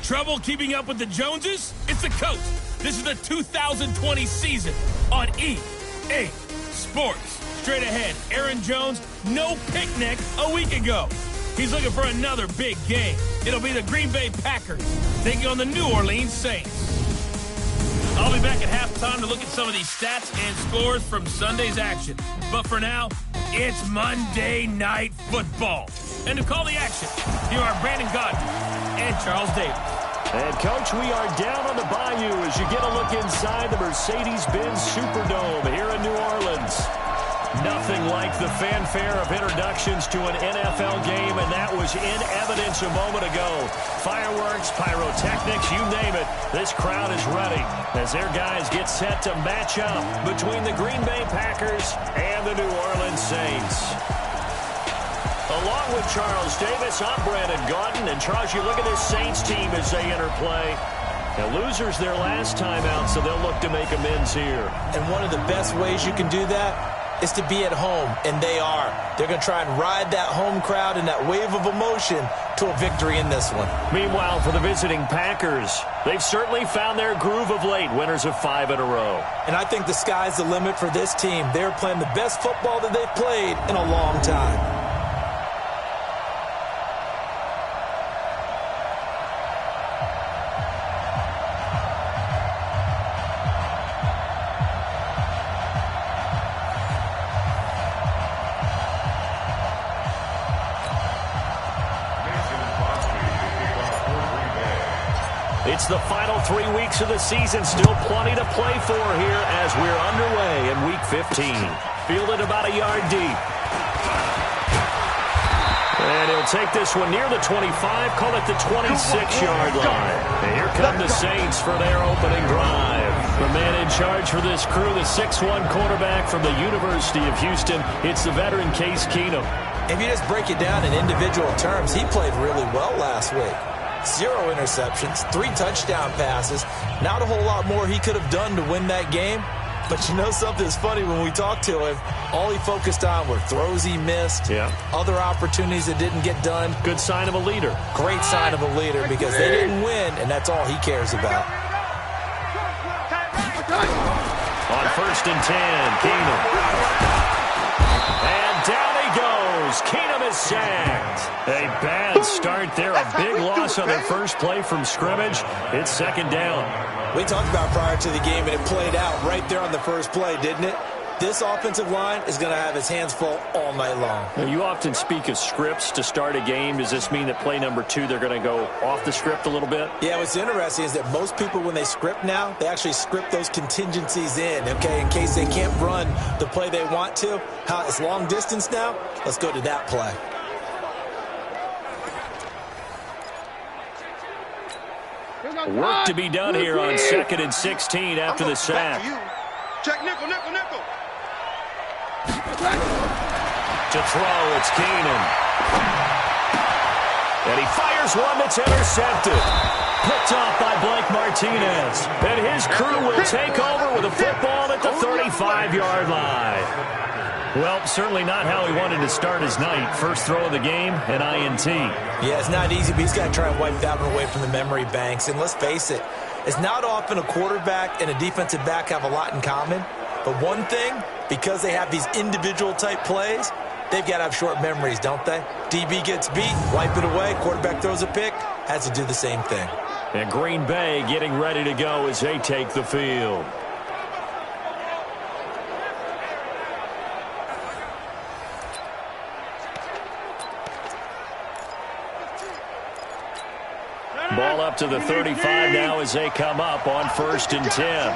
Trouble keeping up with the Joneses? It's the coach. This is the 2020 season on EA Sports. Straight ahead, Aaron Jones, no picnic a week ago. He's looking for another big game. It'll be the Green Bay Packers taking on the New Orleans Saints. I'll be back at halftime to look at some of these stats and scores from Sunday's action. But for now, it's Monday Night Football. And to call the action, here are Brandon Gaudin and Charles Davis. And, Coach, we are down on the bayou as you get a look inside the Mercedes-Benz Superdome here in New Orleans. Nothing like the fanfare of introductions to an NFL game, and that was in evidence a moment ago. Fireworks, pyrotechnics, you name it. This crowd is ready as their guys get set to match up between the Green Bay Packers and the New Orleans Saints. Along with Charles Davis, I'm Brandon Gaudin. And, Charles, you look at this Saints team as they enter play. Now, losers their last time out, so they'll look to make amends here. And one of the best ways you can do that is to be at home, and they are. They're going to try and ride that home crowd and that wave of emotion to a victory in this one. Meanwhile, for the visiting Packers, they've certainly found their groove of late, winners of 5 in a row. And I think the sky's the limit for this team. They're playing the best football that they've played in a long time. It's the final 3 weeks of the season. Still plenty to play for here as we're underway in Week 15. Fielded about a yard deep. And he'll take this one near the 25, call it the 26-yard line. And here come the Saints for their opening drive. The man in charge for this crew, the 6'1 quarterback from the University of Houston. It's the veteran Case Keenum. If you just break it down in individual terms, he played really well last week. 0 interceptions, 3 touchdown passes. Not a whole lot more he could have done to win that game. But you know something's funny when we talked to him, all he focused on were throws he missed, other opportunities that didn't get done. Good sign of a leader. Great sign of a leader because they didn't win, and that's all he cares about. On 1st and 10, Keenum. And down he goes. Keenum is sacked. A bad start there. A big loss on their first play from scrimmage. It's 2nd down. We talked about prior to the game, and it played out right there on the first play, didn't it? This offensive line is going to have its hands full all night long. Now, you often speak of scripts to start a game. Does this mean that play number 2, they're going to go off the script a little bit? Yeah, what's interesting is that most people, when they script now, they actually script those contingencies in, okay, in case they can't run the play they want to. How it's long distance now, let's go to that play. Work to be done here on 2nd and 16 after the sack. Check nickel, nickel, nickel. To throw, it's Keenan. And he fires one that's intercepted. Picked off by Blake Martinez. And his crew will take over with a football at the 35-yard line. Well, certainly not how he wanted to start his night. First throw of the game, an INT. Yeah, it's not easy, but he's got to try and wipe that one away from the memory banks. And let's face it, it's not often a quarterback and a defensive back have a lot in common. But one thing, because they have these individual type plays, they've got to have short memories, don't they? DB gets beat, wipe it away, quarterback throws a pick, has to do the same thing. And Green Bay getting ready to go as they take the field. Ball up to the 35 now as they come up on 1st and 10.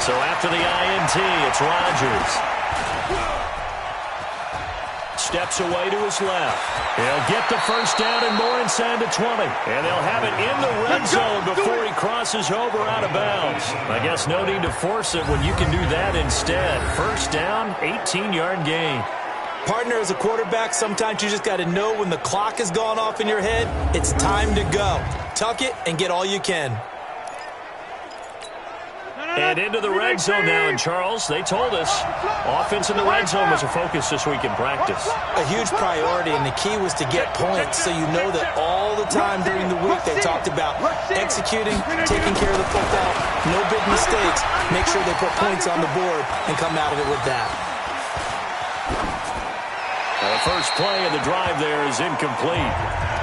So after the INT, it's Rodgers. Steps away to his left. He'll get the first down and more inside the 20. And they'll have it in the red zone before he crosses over out of bounds. I guess no need to force it when you can do that instead. First down, 18-yard gain. Partner, as a quarterback, sometimes you just got to know when the clock has gone off in your head, it's time to go. Tuck it and get all you can. And into the red zone now. And, Charles, they told us offense in the red zone was a focus this week in practice. A huge priority, and the key was to get points. So you know that all the time during the week they talked about executing, taking care of the football, no big mistakes. Make sure they put points on the board and come out of it with that. The first play of the drive there is incomplete.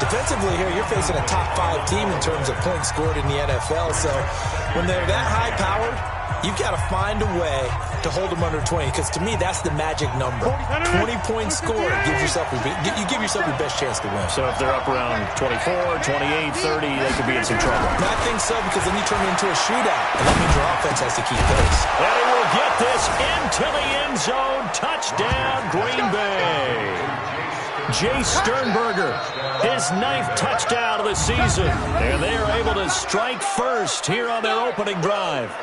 Defensively here, you're facing a top 5 team in terms of points scored in the NFL. So when they're that high-powered, you've got to find a way to hold them under 20, because to me, that's the magic number. 20 points scored gives yourself you give yourself your best chance to win. So if they're up around 24, 28, 30, they could be in some trouble. And I think so, because then you turn it into a shootout, and that means your offense has to keep pace. And he will get this into the end zone. Touchdown, Green Bay. Jay Sternberger, his 9th touchdown of the season. And they are able to strike first here on their opening drive.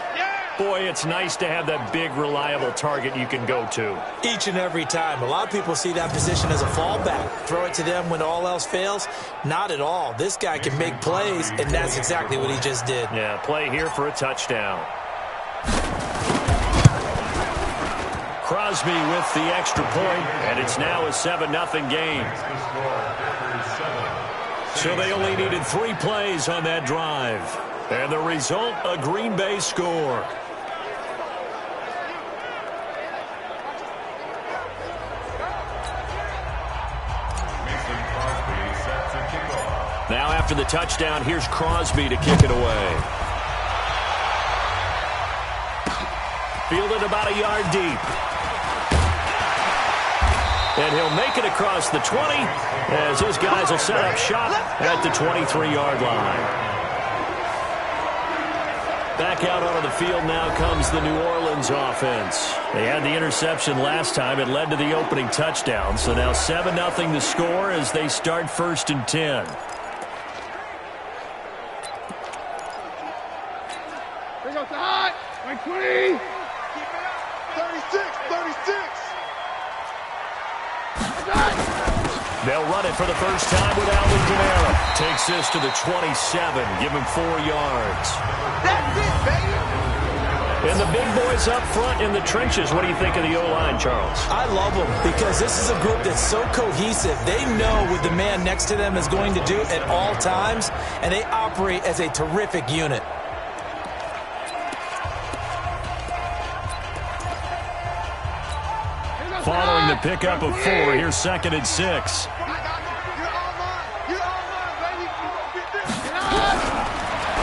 Boy, it's nice to have that big, reliable target you can go to. Each and every time. A lot of people see that position as a fallback. Throw it to them when all else fails. Not at all. This guy can make plays, and that's exactly what he just did. Yeah, play here for a touchdown. Crosby with the extra point, and it's now a 7-0 game. So they only needed 3 plays on that drive. And the result, a Green Bay score. Now after the touchdown, here's Crosby to kick it away. Fielded about a yard deep. And he'll make it across the 20 as his guys will set up shop at the 23-yard line. Back out onto the field now comes the New Orleans offense. They had the interception last time. It led to the opening touchdown. So now 7-0 the score as they start 1st and 10. Bring up the hot. Like 20. 36. They'll run it for the first time with Alvin Kamara. Takes this to the 27. Give him 4 yards. That's it, baby. And the big boys up front in the trenches. What do you think of the O-line, Charles? I love them because this is a group that's so cohesive. They know what the man next to them is going to do at all times, and they operate as a terrific unit. Following the pickup of 4, here's 2nd and 6.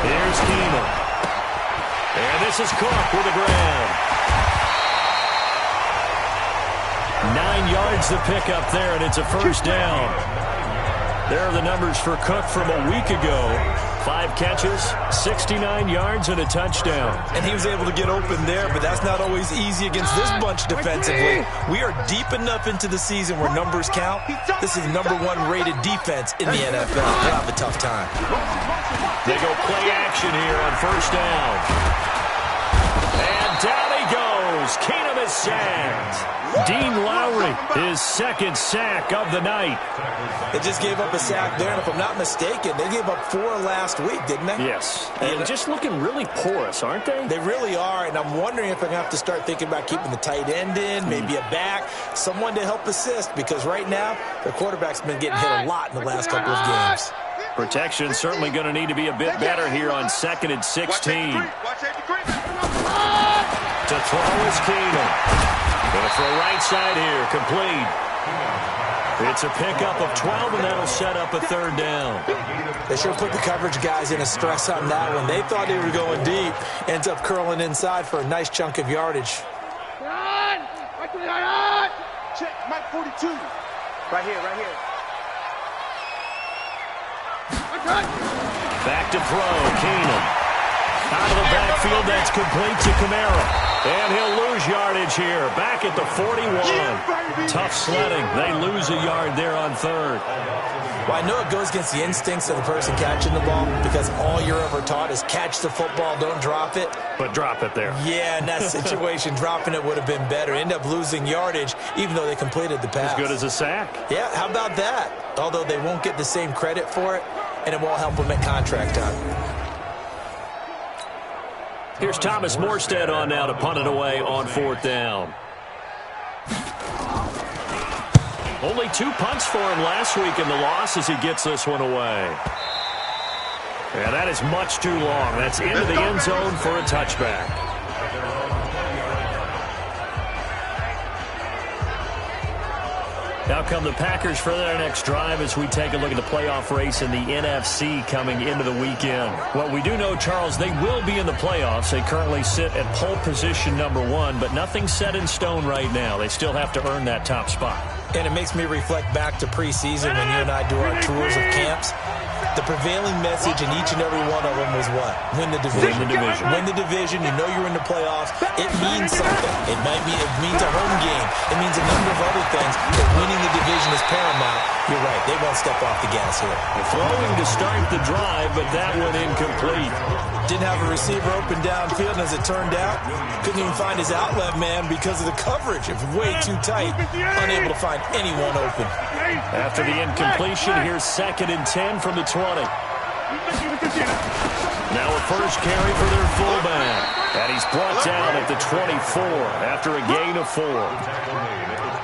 Here's Keenum. And this is Cook with a grab. 9 yards the pickup there, and it's a first down. There are the numbers for Cook from a week ago. 5 catches, 69 yards, and a touchdown. And he was able to get open there, but that's not always easy against this bunch defensively. We are deep enough into the season where numbers count. This is the #1 rated defense in the NFL. They'll have a tough time. They go play action here on first down. And down he goes. Keenum is sacked. Dean Lowry, his 2nd sack of the night. They just gave up a sack there, and if I'm not mistaken, they gave up 4 last week, didn't they? Yes. And just looking really porous, aren't they? They really are, and I'm wondering if I'm going to have to start thinking about keeping the tight end in, maybe a back, someone to help assist, because right now, their quarterback's been getting hit a lot in the last couple of games. Protection certainly going to need to be a bit better here on 2nd and 16. To throw is Keenum. Going to throw right side here, complete. It's a pickup of 12, and that'll set up a 3rd down. They should have put the coverage guys in a stress on that one. They thought they were going deep. Ends up curling inside for a nice chunk of yardage. Check, Mike 42. Right here. Back to throw, Keenum. Out of the backfield, that's complete to Kamara. And he'll lose yardage here. Back at the 41. Tough sledding. They lose a yard there on 3rd. Well, I know it goes against the instincts of the person catching the ball because all you're ever taught is catch the football, don't drop it. But drop it there. Yeah, in that situation, dropping it would have been better. End up losing yardage, even though they completed the pass. As good as a sack. Yeah, how about that? Although they won't get the same credit for it, and it won't help them at contract time. Here's Thomas Morstead on now to punt it away on 4th down. Only 2 punts for him last week in the loss as he gets this one away. And that is much too long. That's into the end zone for a touchback. Now come the Packers for their next drive as we take a look at the playoff race in the NFC coming into the weekend. Well, we do know, Charles, they will be in the playoffs. They currently sit at pole position #1, but nothing's set in stone right now. They still have to earn that top spot. And it makes me reflect back to preseason when you and I do our tours of camps. The prevailing message in each and every one of them was what? Win the division. Win the division. Win the division. You know you're in the playoffs. It means something. It means a home game. It means a number of other things. But winning the division is paramount. You're right. They won't step off the gas here. Throwing to start the drive, but that one incomplete. Didn't have a receiver open downfield, and as it turned out, couldn't even find his outlet man because of the coverage. It was way too tight. Unable to find anyone open. After the incompletion, here's 2nd and 10 from the 20. Now a first carry for their fullback. And he's brought down at the 24 after a gain of 4.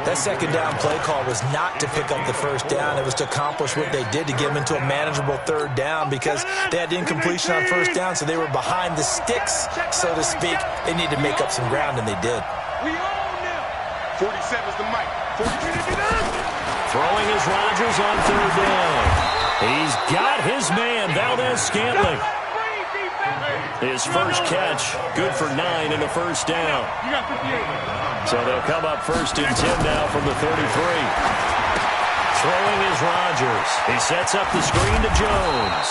That 2nd down play call was not to pick up the first down. It was to accomplish what they did to get them into a manageable 3rd down because they had incompletion on 1st down, so they were behind the sticks, so to speak. They needed to make up some ground, and they did. 47's the mic. Throwing is Rodgers on 3rd down. He's got his man, Valdez-Scantling. His first catch, good for 9 and a first down. So they'll come up 1st and 10 now from the 33. Throwing is Rodgers. He sets up the screen to Jones.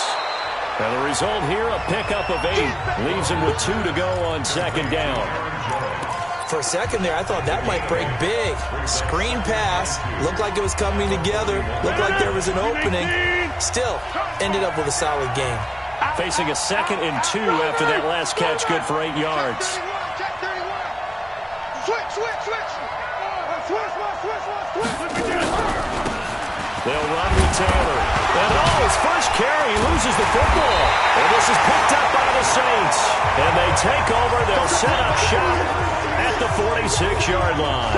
And the result here, a pickup of 8. Leaves him with 2 to go on 2nd down. For a second there, I thought that might break big. Screen pass. Looked like it was coming together. Looked like there was an opening. Still, ended up with a solid game. Facing a 2nd and 2 after that last catch, good for 8 yards. They'll run with Taylor. And his first carry, he loses the football. And this is picked up by the Saints. And they take over. They'll set up shop at the 46-yard line.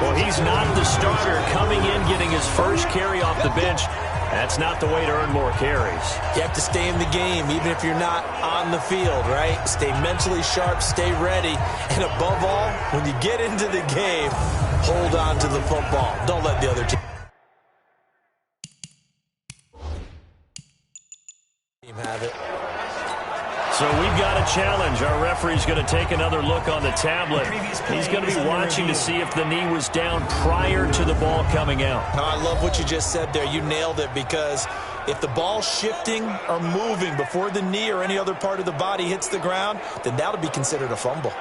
Well, he's not the starter coming in, getting his first carry off the bench. That's not the way to earn more carries. You have to stay in the game, even if you're not on the field, right? Stay mentally sharp, stay ready. And above all, when you get into the game, hold on to the football. Don't let the other team have it. So we've got a challenge. Our referee's going to take another look on the tablet. He's going to be watching to see if the knee was down prior to the ball coming out. I love what you just said there. You nailed it, because if the ball's shifting or moving before the knee or any other part of the body hits the ground, then that'll be considered a fumble.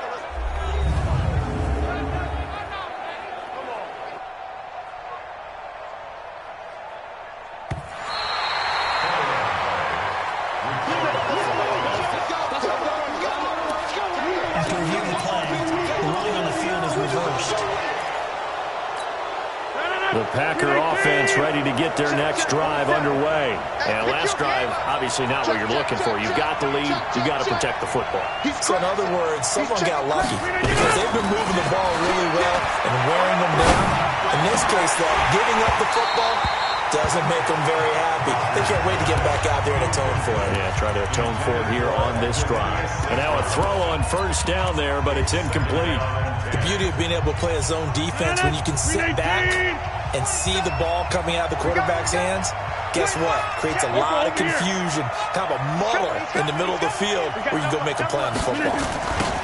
The Packer offense ready to get their next drive underway. And last drive, obviously not what you're looking for. You've got the lead. You've got to protect the football. So in other words, someone got lucky because they've been moving the ball really well and wearing them down. In this case, though, giving up the football doesn't make them very happy. They can't wait to get back out there and atone for it. Yeah, try to atone for it here on this drive. And now a throw on 1st down there, but it's incomplete. The beauty of being able to play a zone defense when you can sit back and see the ball coming out of the quarterback's hands, guess what? Creates a lot of confusion, kind of a muddle in the middle of the field where you can go make a play on the football.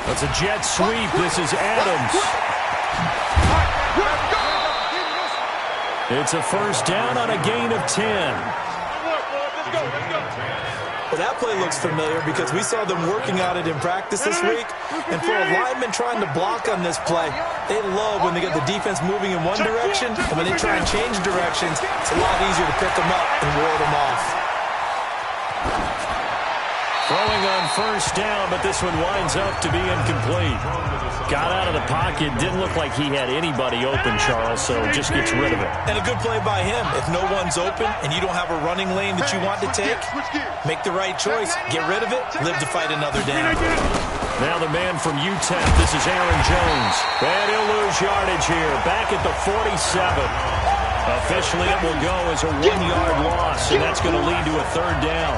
That's a jet sweep. This is Adams. It's a first down on a gain of 10. Well, that play looks familiar because we saw them working on it in practice this week. And for a lineman trying to block on this play, they love when they get the defense moving in one direction, and when they try and change directions, it's a lot easier to pick them up and ward them off. Throwing on first down, but this one winds up to be incomplete. Got out of the pocket. Didn't look like he had anybody open, Charles, so just gets rid of it. And a good play by him. If no one's open and you don't have a running lane that you want to take, make the right choice. Get rid of it. Live to fight another down. Now the man from UTEP. This is Aaron Jones. And he'll lose yardage here. Back at the 47. Officially, it will go as a 1-yard loss, and that's going to lead to a third down.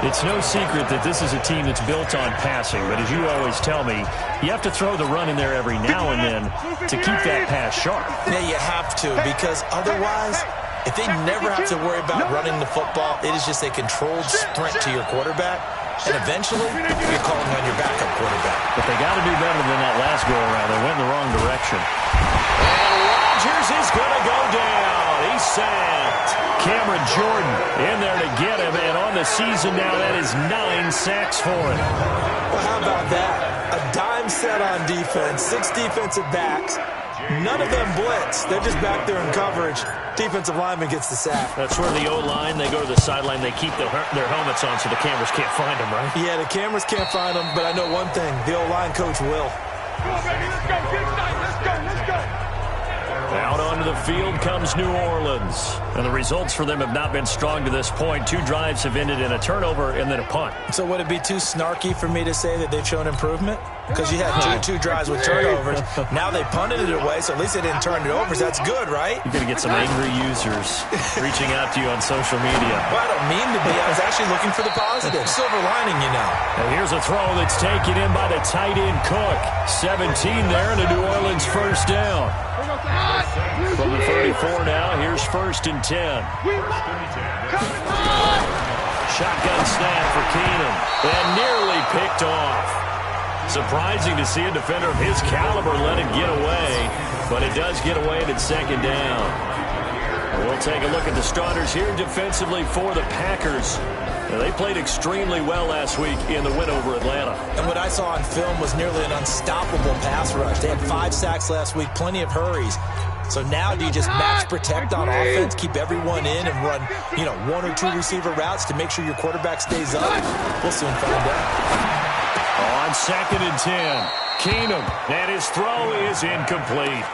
It's no secret that this is a team that's built on passing, but as you always tell me, you have to throw the run in there every now and then to keep that pass sharp. Yeah, you have to, because otherwise, if they never have to worry about running the football, it is just a controlled sprint to your quarterback, and eventually, you're calling on your backup quarterback. But they got to do better than that last go-around. They went in the wrong direction. And Rodgers is going to go down. He's sacked. Cameron Jordan in there to get him, and on the season now, that is 9 sacks for him. Well, how about that? A dime set on defense, 6 defensive backs. None of them blitz. They're just back there in coverage. Defensive lineman gets the sack. That's where the O-line, they go to the sideline, they keep their helmets on so the cameras can't find them, right? Yeah, the cameras can't find them, but I know one thing. The O-line coach will. Come on, baby, let's go. Get excited. Let's go. Out onto the field comes New Orleans. And the results for them have not been strong to this point. 2 drives have ended in a turnover and then a punt. So would it be too snarky for me to say that they've shown improvement? Because you had two drives with turnovers. Now they punted it away, so at least they didn't turn it over. So that's good, right? You're going to get some angry users reaching out to you on social media. Well, I don't mean to be. I was actually looking for the positive. Silver lining, you know. And here's a throw that's taken in by the tight end Cook. 17 there and a New Orleans first down. From the 34 now, here's 1st and 10. Shotgun snap for Keenum. And nearly picked off. Surprising to see a defender of his caliber let it get away, but it does get away and it's 2nd down. We'll take a look at the starters here defensively for the Packers. They played extremely well last week in the win over Atlanta. And what I saw on film was nearly an unstoppable pass rush. They had 5 sacks last week, plenty of hurries. So now do you just max protect on offense, keep everyone in and run, 1 or 2 receiver routes to make sure your quarterback stays up? We'll soon find out. On 2nd and 10, Keenum, and his throw is incomplete.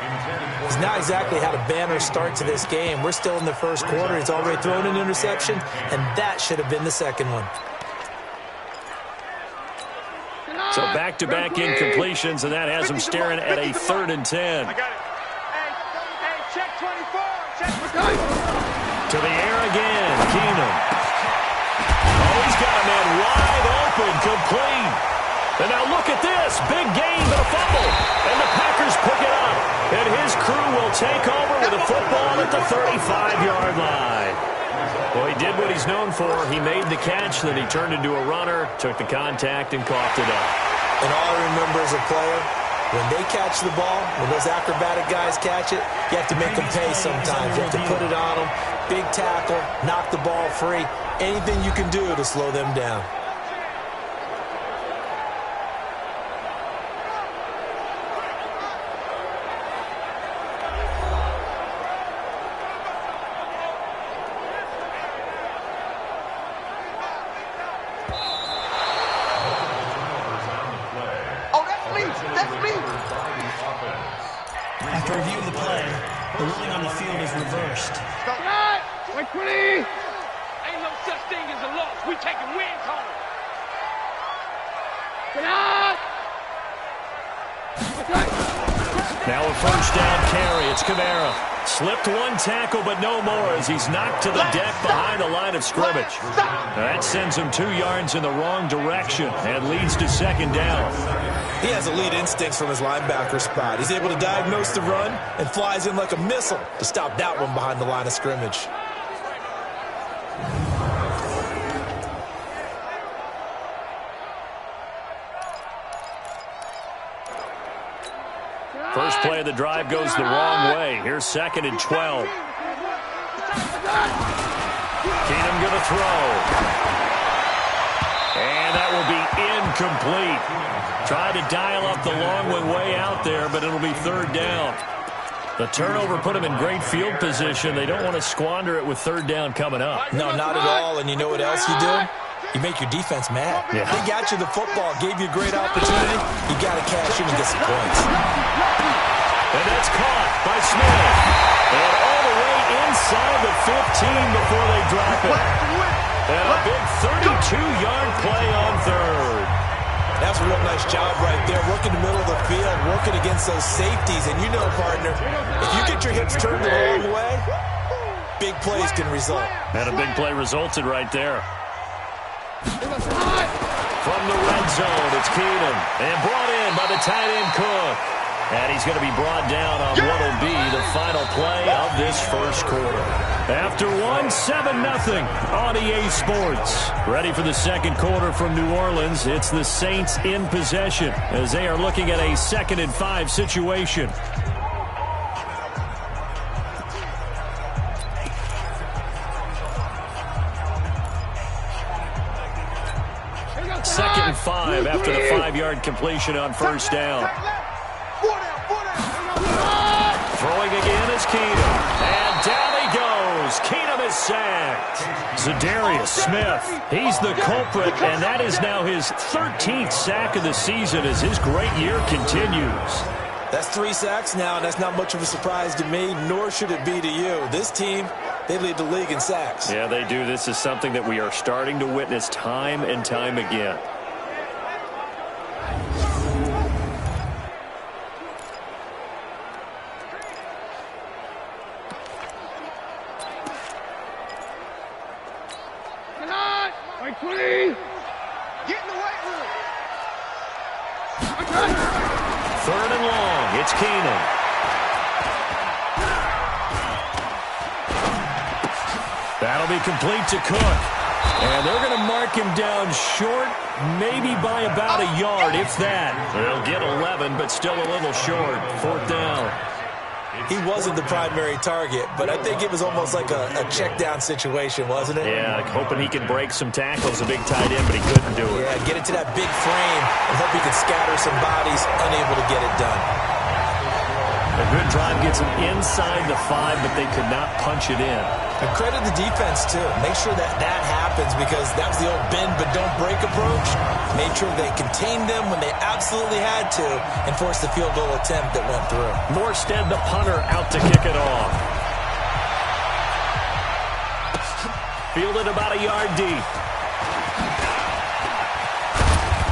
He's not exactly had a banner start to this game. We're still in the first quarter. He's already thrown an interception, and that should have been the second one. So back-to-back incompletions, and that has him staring at a 3rd and 10. I got it. Hey, check 24. Check 24. To the air again, Keenum. Oh, he's got a man wide open, complete. And now look at this. Big gain, but a fumble. And the Packers pick it up. And his crew will take over with a football at the 35-yard line. Well, he did what he's known for. He made the catch, then he turned into a runner, took the contact, and coughed it up. And all I remember as a player, when they catch the ball, when those acrobatic guys catch it, you have to make them pay sometimes. You have to put it on them. Big tackle, knock the ball free. Anything you can do to slow them down. After reviewing the play, the ruling on the field is reversed. Stop. Like 20. Ain't no such thing as a loss. We taking wins home. Now a first down carry. It's Kamara. Slipped 1 tackle, but no more as he's knocked to the deck behind the line of scrimmage. That sends him 2 yards in the wrong direction and leads to 2nd down. He has elite instincts from his linebacker spot. He's able to diagnose the run and flies in like a missile to stop that one behind the line of scrimmage. First play of the drive goes the wrong way. Here's 2nd and 12. Keenum going to throw. And that will be incomplete. Tried to dial up the long one way out there, but it'll be 3rd down. The turnover put him in great field position. They don't want to squander it with 3rd down coming up. No, not at all. And you know what else you do? you make your defense mad. Yeah. They got you the football, gave you a great opportunity. You got to cash in and get some points. And that's caught by Smith. And all the way inside the 15 before they drop it. And a big 32-yard play on third. That's a real nice job right there. Working the middle of the field, working against those safeties. And you know, partner, if you get your hips turned the wrong way, big plays can result. And a big play resulted right there. From the red zone, it's Keenum. And brought in by the tight end Cook. And he's going to be brought down on what will be the final play of this first quarter. After 7-0 on EA Sports. Ready for the second quarter from New Orleans. It's the Saints in possession as they are looking at a 2nd and 5 situation. Second and 5 after the 5-yard completion on first down. Throwing again is Keenum. And down he goes. Keenum is sacked. Zadarius Smith, he's the culprit, and that is now his 13th sack of the season as his great year continues. That's 3 sacks now, and that's not much of a surprise to me, nor should it be to you. This team, they lead the league in sacks. Yeah, they do. This is something that we are starting to witness time and time again. Third and long, it's Keenum. That'll be complete to Cook. And they're going to mark him down short, maybe by about a yard, if that. They'll get 11, but still a little short. 4th down. He wasn't the primary target, but I think it was almost like a check-down situation, wasn't it? Yeah, hoping he could break some tackles, a big tight end, but he couldn't do it. Yeah, get it to that big frame and hope he could scatter some bodies, unable to get it done. A good drive gets him inside the 5, but they could not punch it in. And credit the defense, too. Make sure that happens because that was the old bend but don't break approach. Made sure they contained them when they absolutely had to and forced the field goal attempt that went through. Morstead, the punter, out to kick it off. Fielded about a yard deep.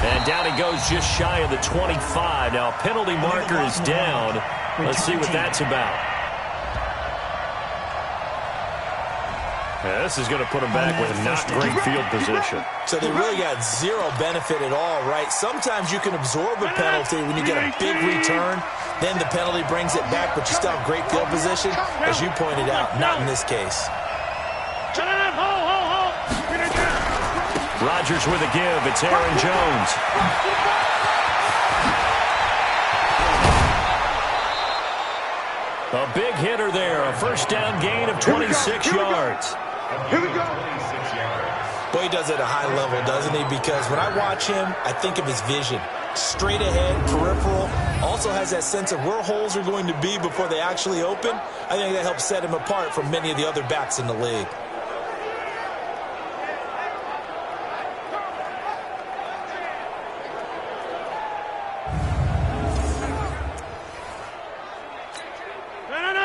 And down he goes just shy of the 25. Now, penalty marker is down. Let's see what that's about. Yeah, this is going to put him back with not great field position. So they really got zero benefit at all, right? Sometimes you can absorb a penalty when you get a big return. Then the penalty brings it back, but you still have great field position. As you pointed out, not in this case. Rodgers with a give. It's Aaron Jones. A big hitter there. A first down gain of 26 yards. Here we go. Boy, he does it at a high level, doesn't he? Because when I watch him, I think of his vision. Straight ahead, peripheral. Also has that sense of where holes are going to be before they actually open. I think that helps set him apart from many of the other backs in the league.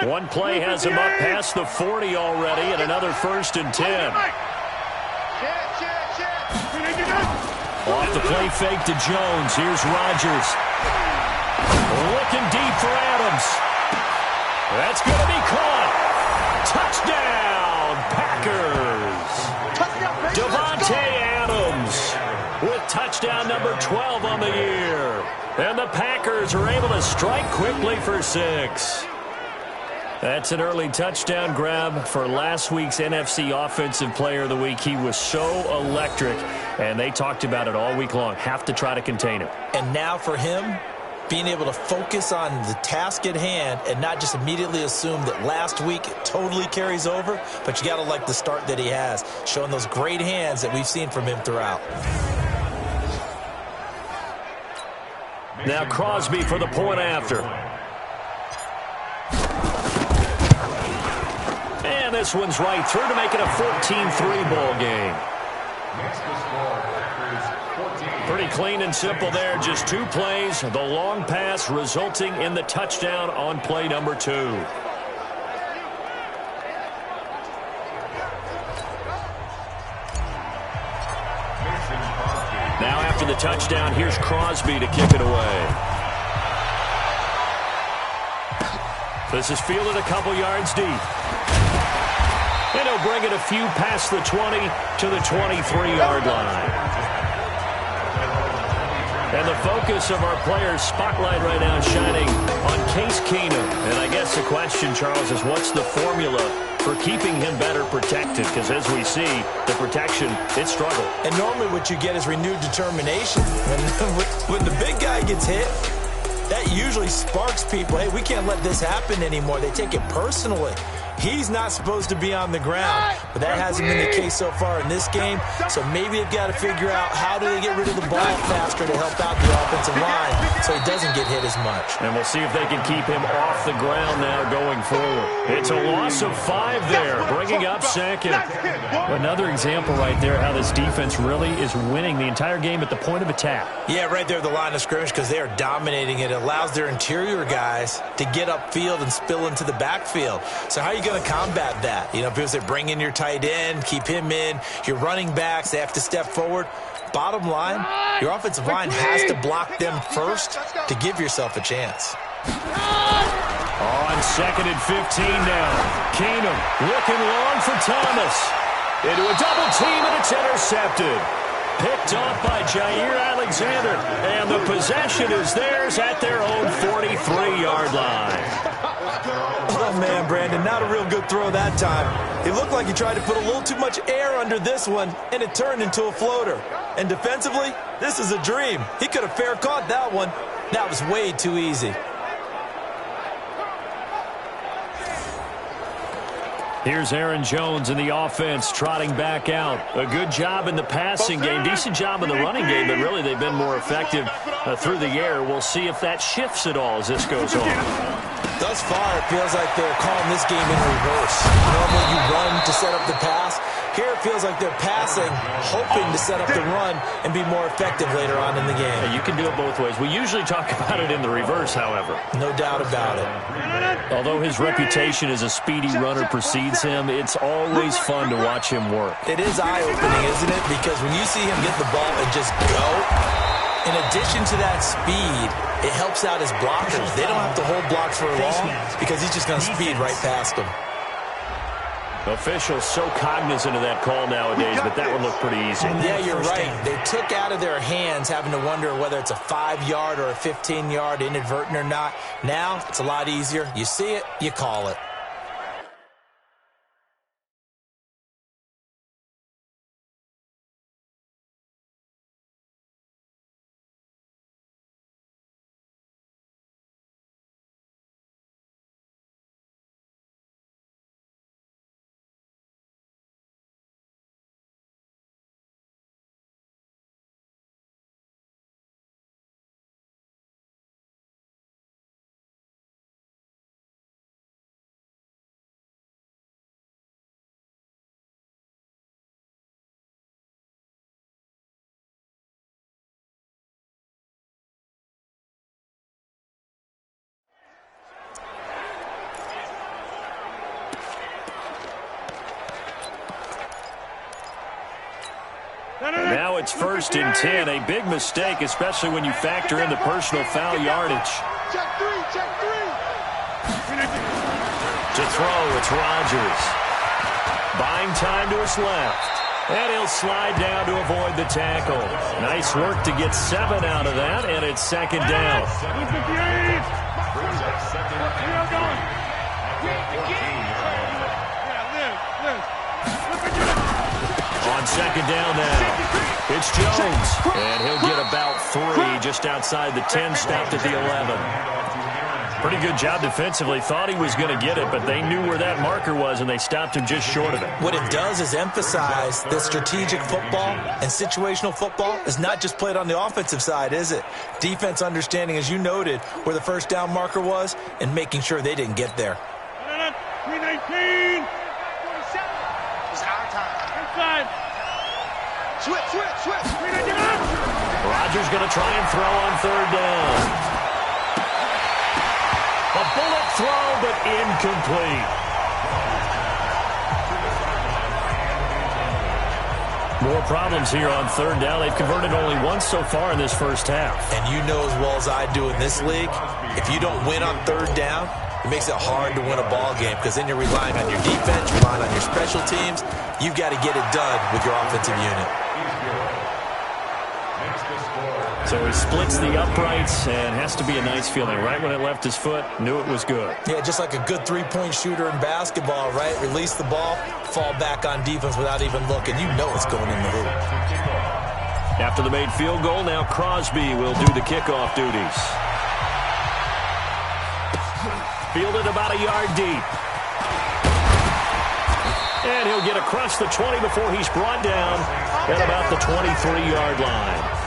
One play has him up past the 40 already, and another 1st and 10. Off the play fake to Jones. Here's Rodgers. Looking deep for Adams. That's going to be caught. Touchdown, Packers. Devontae Adams with touchdown number 12 on the year. And the Packers are able to strike quickly for 6. That's an early touchdown grab for last week's NFC Offensive Player of the Week. He was so electric, and they talked about it all week long. Have to try to contain him. And now for him, being able to focus on the task at hand and not just immediately assume that last week totally carries over, but you got to like the start that he has, showing those great hands that we've seen from him throughout. Now Crosby for the point after. And this one's right through to make it a 14-3 ball game. Pretty clean and simple there. Just 2 plays. The long pass resulting in the touchdown on play number 2. Now after the touchdown, here's Crosby to kick it away. This is fielded a couple yards deep. And he'll bring it a few past the 20 to the 23-yard line. And the focus of our players' spotlight right now shining on Case Keenum. And I guess the question, Charles, is what's the formula for keeping him better protected? Because as we see, the protection, it struggled. And normally what you get is renewed determination. When the big guy gets hit, that usually sparks people. Hey, we can't let this happen anymore. They take it personally. He's not supposed to be on the ground, but that hasn't been the case so far in this game. So maybe they've got to figure out how do they get rid of the ball faster to help out the offensive line so he doesn't get hit as much. And we'll see if they can keep him off the ground now going forward. It's a loss of 5 there, bringing up second. Another example right there how this defense really is winning the entire game at the point of attack. Yeah, right there at the line of scrimmage because they are dominating it. It allows their interior guys to get upfield and spill into the backfield. So how are you going to combat that? You know, because they bring in your tight end, keep him in, your running backs, they have to step forward. Bottom line, your offensive line has to block them first to give yourself a chance. On 2nd and 15 now. Keenum looking long for Thomas. Into a double team, and it's intercepted. Picked off by Jair Alexander. And the possession is theirs at their own 43-yard line. Oh, man, Brandon, not a real good throw that time. It looked like he tried to put a little too much air under this one, and it turned into a floater. And defensively, this is a dream. He could have fair caught that one. That was way too easy. Here's Aaron Jones in the offense trotting back out. A good job in the passing game, decent job in the running game, but really they've been more effective through the air. We'll see if that shifts at all as this goes on. Thus far, it feels like they're calling this game in reverse. Normally you run to set up the pass. Here it feels like they're passing, hoping to set up the run and be more effective later on in the game. Yeah, you can do it both ways. We usually talk about it in the reverse, however. No doubt about it. Although his reputation as a speedy runner precedes him, it's always fun to watch him work. It is eye-opening, isn't it? Because when you see him get the ball and just go, in addition to that speed, it helps out his blockers. They don't have to hold blocks for long because he's just going to speed right past them. Officials so cognizant of that call nowadays, but that would look pretty easy. Yeah, you're right. They took out of their hands having to wonder whether it's a 5-yard or a 15-yard inadvertent or not. Now, it's a lot easier. You see it, you call it. And now it's 1st and 10. A big mistake, especially when you factor in the personal foul yardage. Check three. To throw, it's Rodgers. Buying time to his left. And he'll slide down to avoid the tackle. Nice work to get 7 out of that, and it's 2nd down. On 2nd down now, it's Jones. And he'll get about 3 just outside the 10, stopped at the 11. Pretty good job defensively. Thought he was going to get it, but they knew where that marker was, and they stopped him just short of it. What it does is emphasize that strategic football and situational football is not just played on the offensive side, is it? Defense understanding, as you noted, where the first down marker was and making sure they didn't get there. 319. It's our time. Inside. Rodgers going to try and throw on third down. A bullet throw, but incomplete. More problems here on third down. They've converted only once so far in this first half. And you know as well as I do in this league, if you don't win on third down, it makes it hard to win a ball game because then you're relying on your defense, relying on your special teams. You've got to get it done with your offensive unit. So he splits the uprights and has to be a nice feeling. Right when it left his foot, knew it was good. Yeah, just like a good three-point shooter in basketball, right? Release the ball, fall back on defense without even looking. You know it's going in the hoop. After the made field goal, now Crosby will do the kickoff duties. Fielded about a yard deep. And he'll get across the 20 before he's brought down at about the 23-yard line.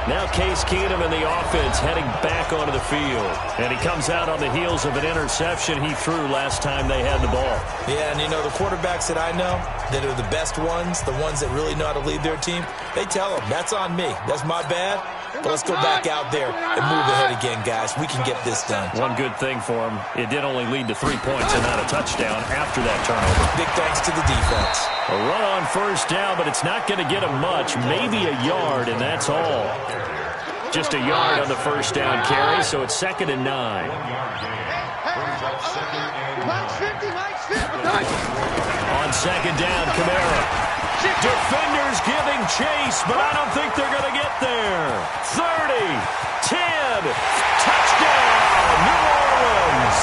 Now Case Keenum in the offense heading back onto the field. And he comes out on the heels of an interception he threw last time they had the ball. Yeah, and you know, the quarterbacks that I know that are the best ones, the ones that really know how to lead their team, they tell them, that's on me. That's my bad. But let's go back out there and move ahead again, guys. We can get this done. One good thing for him, it did only lead to 3 points and not a touchdown after that turnover. Big thanks to the defense. A run on first down, but it's not going to get him much. Maybe a yard, and that's all. Just a yard on the first down carry, so it's 2nd and 9. On 2nd down, Kamara. Defenders giving chase, but I don't think they're going to get there. 30, 10, touchdown, New Orleans.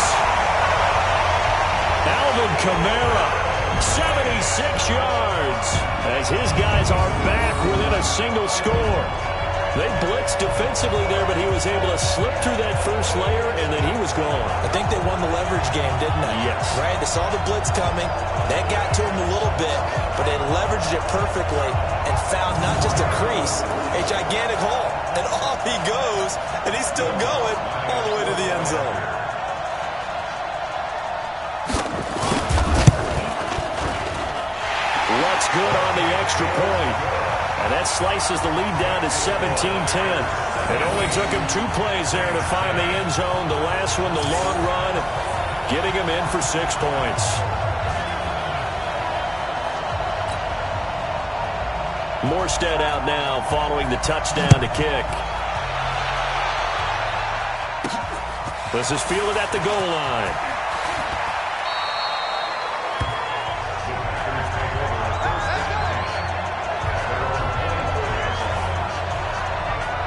Alvin Kamara, 76 yards, as his guys are back within a single score. They blitzed defensively there, but he was able to slip through that first layer, and then he was gone. I think they won the leverage game, didn't they? Yes. Right? They saw the blitz coming. That got to him a little bit, but they leveraged it perfectly and found not just a crease, a gigantic hole. And off he goes, and he's still going all the way to the end zone. What's good on the extra point? And that slices the lead down to 17-10. It only took him 2 plays there to find the end zone. The last one, the long run, getting him in for 6 points. Morstead out now following the touchdown to kick. This is fielded at the goal line.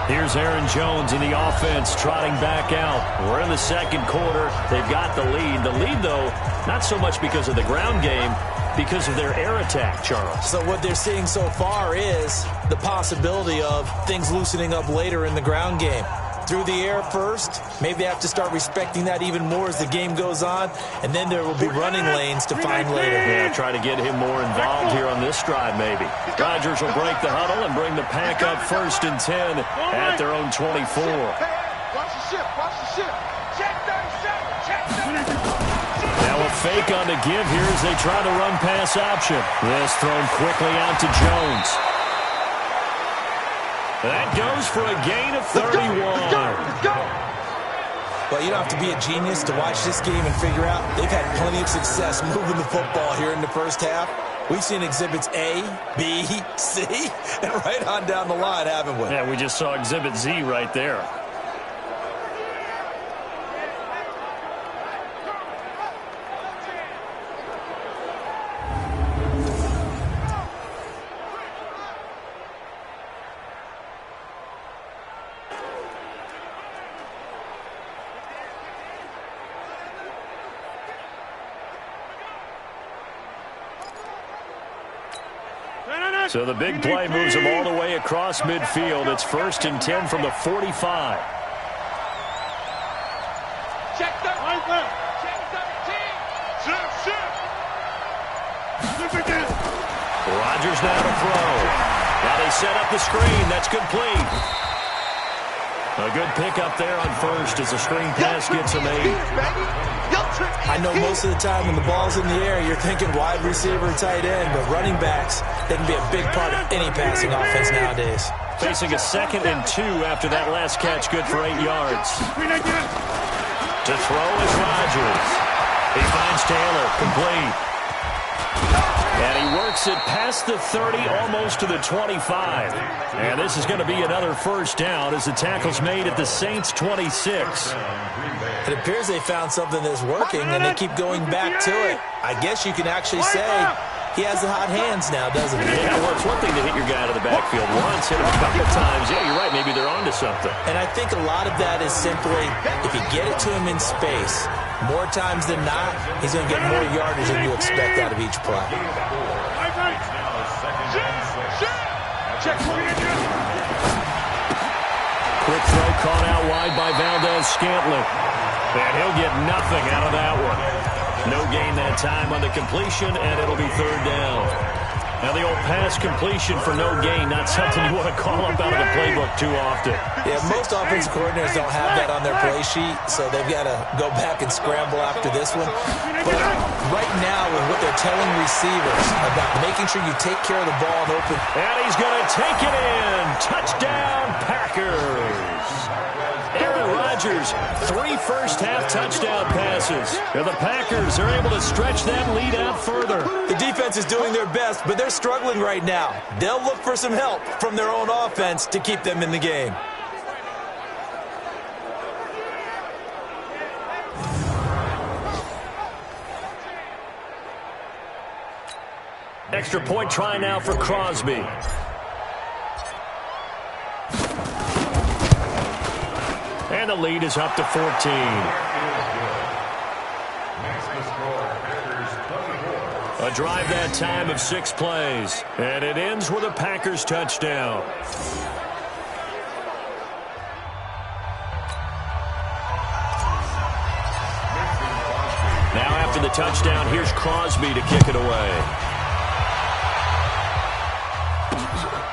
Here's Aaron Jones in the offense trotting back out. We're in the second quarter. They've got the lead. The lead, though, not so much because of the ground game, because of their air attack, Charles. So what they're seeing so far is the possibility of things loosening up later in the ground game. Through the air first, maybe they have to start respecting that even more as the game goes on, and then there will be running lanes to find later. Yeah, try to get him more involved here on this drive, maybe. Rodgers will break the huddle and bring the pack up 1st and 10 at their own 24. Watch the ship. Check 37. Check 37. Now a fake on the give here as they try the run-pass option. This thrown quickly out to Jones. That goes for a gain of 31. Let's go. Well, you don't have to be a genius to watch this game and figure out they've had plenty of success moving the football here in the first half. We've seen exhibits A, B, C, and right on down the line, haven't we? Yeah, we just saw exhibit Z right there. So the big play moves them all the way across midfield. It's 1st and 10 from the 45. Check 13. Rodgers now to throw. Now they set up the screen. That's complete. A good pickup there on first as the screen pass gets him 8. I know most of the time when the ball's in the air, you're thinking wide receiver, tight end, but running backs, they can be a big part of any passing offense nowadays. Facing a 2nd and 2 after that last catch, good for 8 yards. To throw is Rodgers. He finds Taylor, complete. And he works it past the 30, almost to the 25. And this is going to be another first down as the tackle's made at the Saints' 26. It appears they found something that's working, and they keep going back to it. I guess you can actually say he has the hot hands now, doesn't he? Yeah, well, it's one thing to hit your guy out of the backfield once, hit him a couple times. Yeah, you're right. Maybe they're onto something. And I think a lot of that is simply if you get it to him in space, more times than not, he's going to get more yardage than you expect out of each play. Quick throw caught out wide by Valdez-Scantling. And he'll get nothing out of that one. No gain that time on the completion, and it'll be 3rd down. Now the old pass completion for no gain, not something you want to call up out of the playbook too often. Yeah, most offensive coordinators don't have that on their play sheet, so they've got to go back and scramble after this one. But right now, with what they're telling receivers about making sure you take care of the ball and open. And he's going to take it in. Touchdown, Packers. Aaron Rodgers, 3 first-half touchdown passes. And the Packers are able to stretch that lead out further. The defense is doing their best, but they're struggling right now. They'll look for some help from their own offense to keep them in the game. Extra point try now for Crosby. And the lead is up to 14. A drive that time of 6 plays. And it ends with a Packers touchdown. Now after the touchdown, here's Crosby to kick it away.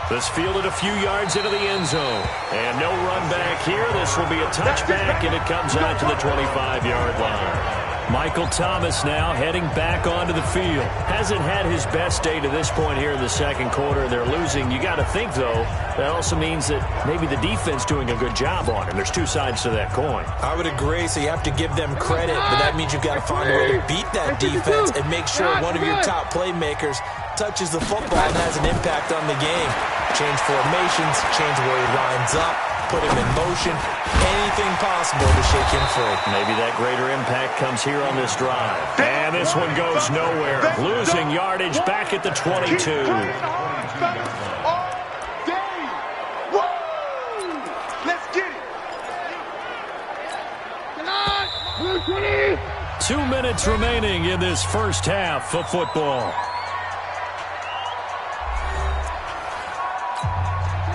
This fielded a few yards into the end zone. And no run back here. This will be a touchback, and it comes out to the 25-yard line. Michael Thomas now heading back onto the field. Hasn't had his best day to this point here in the second quarter. They're losing. You got to think, though, that also means that maybe the defense doing a good job on him. There's 2 sides to that coin. I would agree, so you have to give them credit, but that means you've got to find a way to beat that defense and make sure one of your top playmakers touches the football and has an impact on the game. Change formations, change where he lines up, put him in motion, anything possible to shake him free. Maybe that greater impact comes here on this drive. And this one goes nowhere. Losing yardage back at the 22. Let's get it. 2 minutes remaining in this first half of football.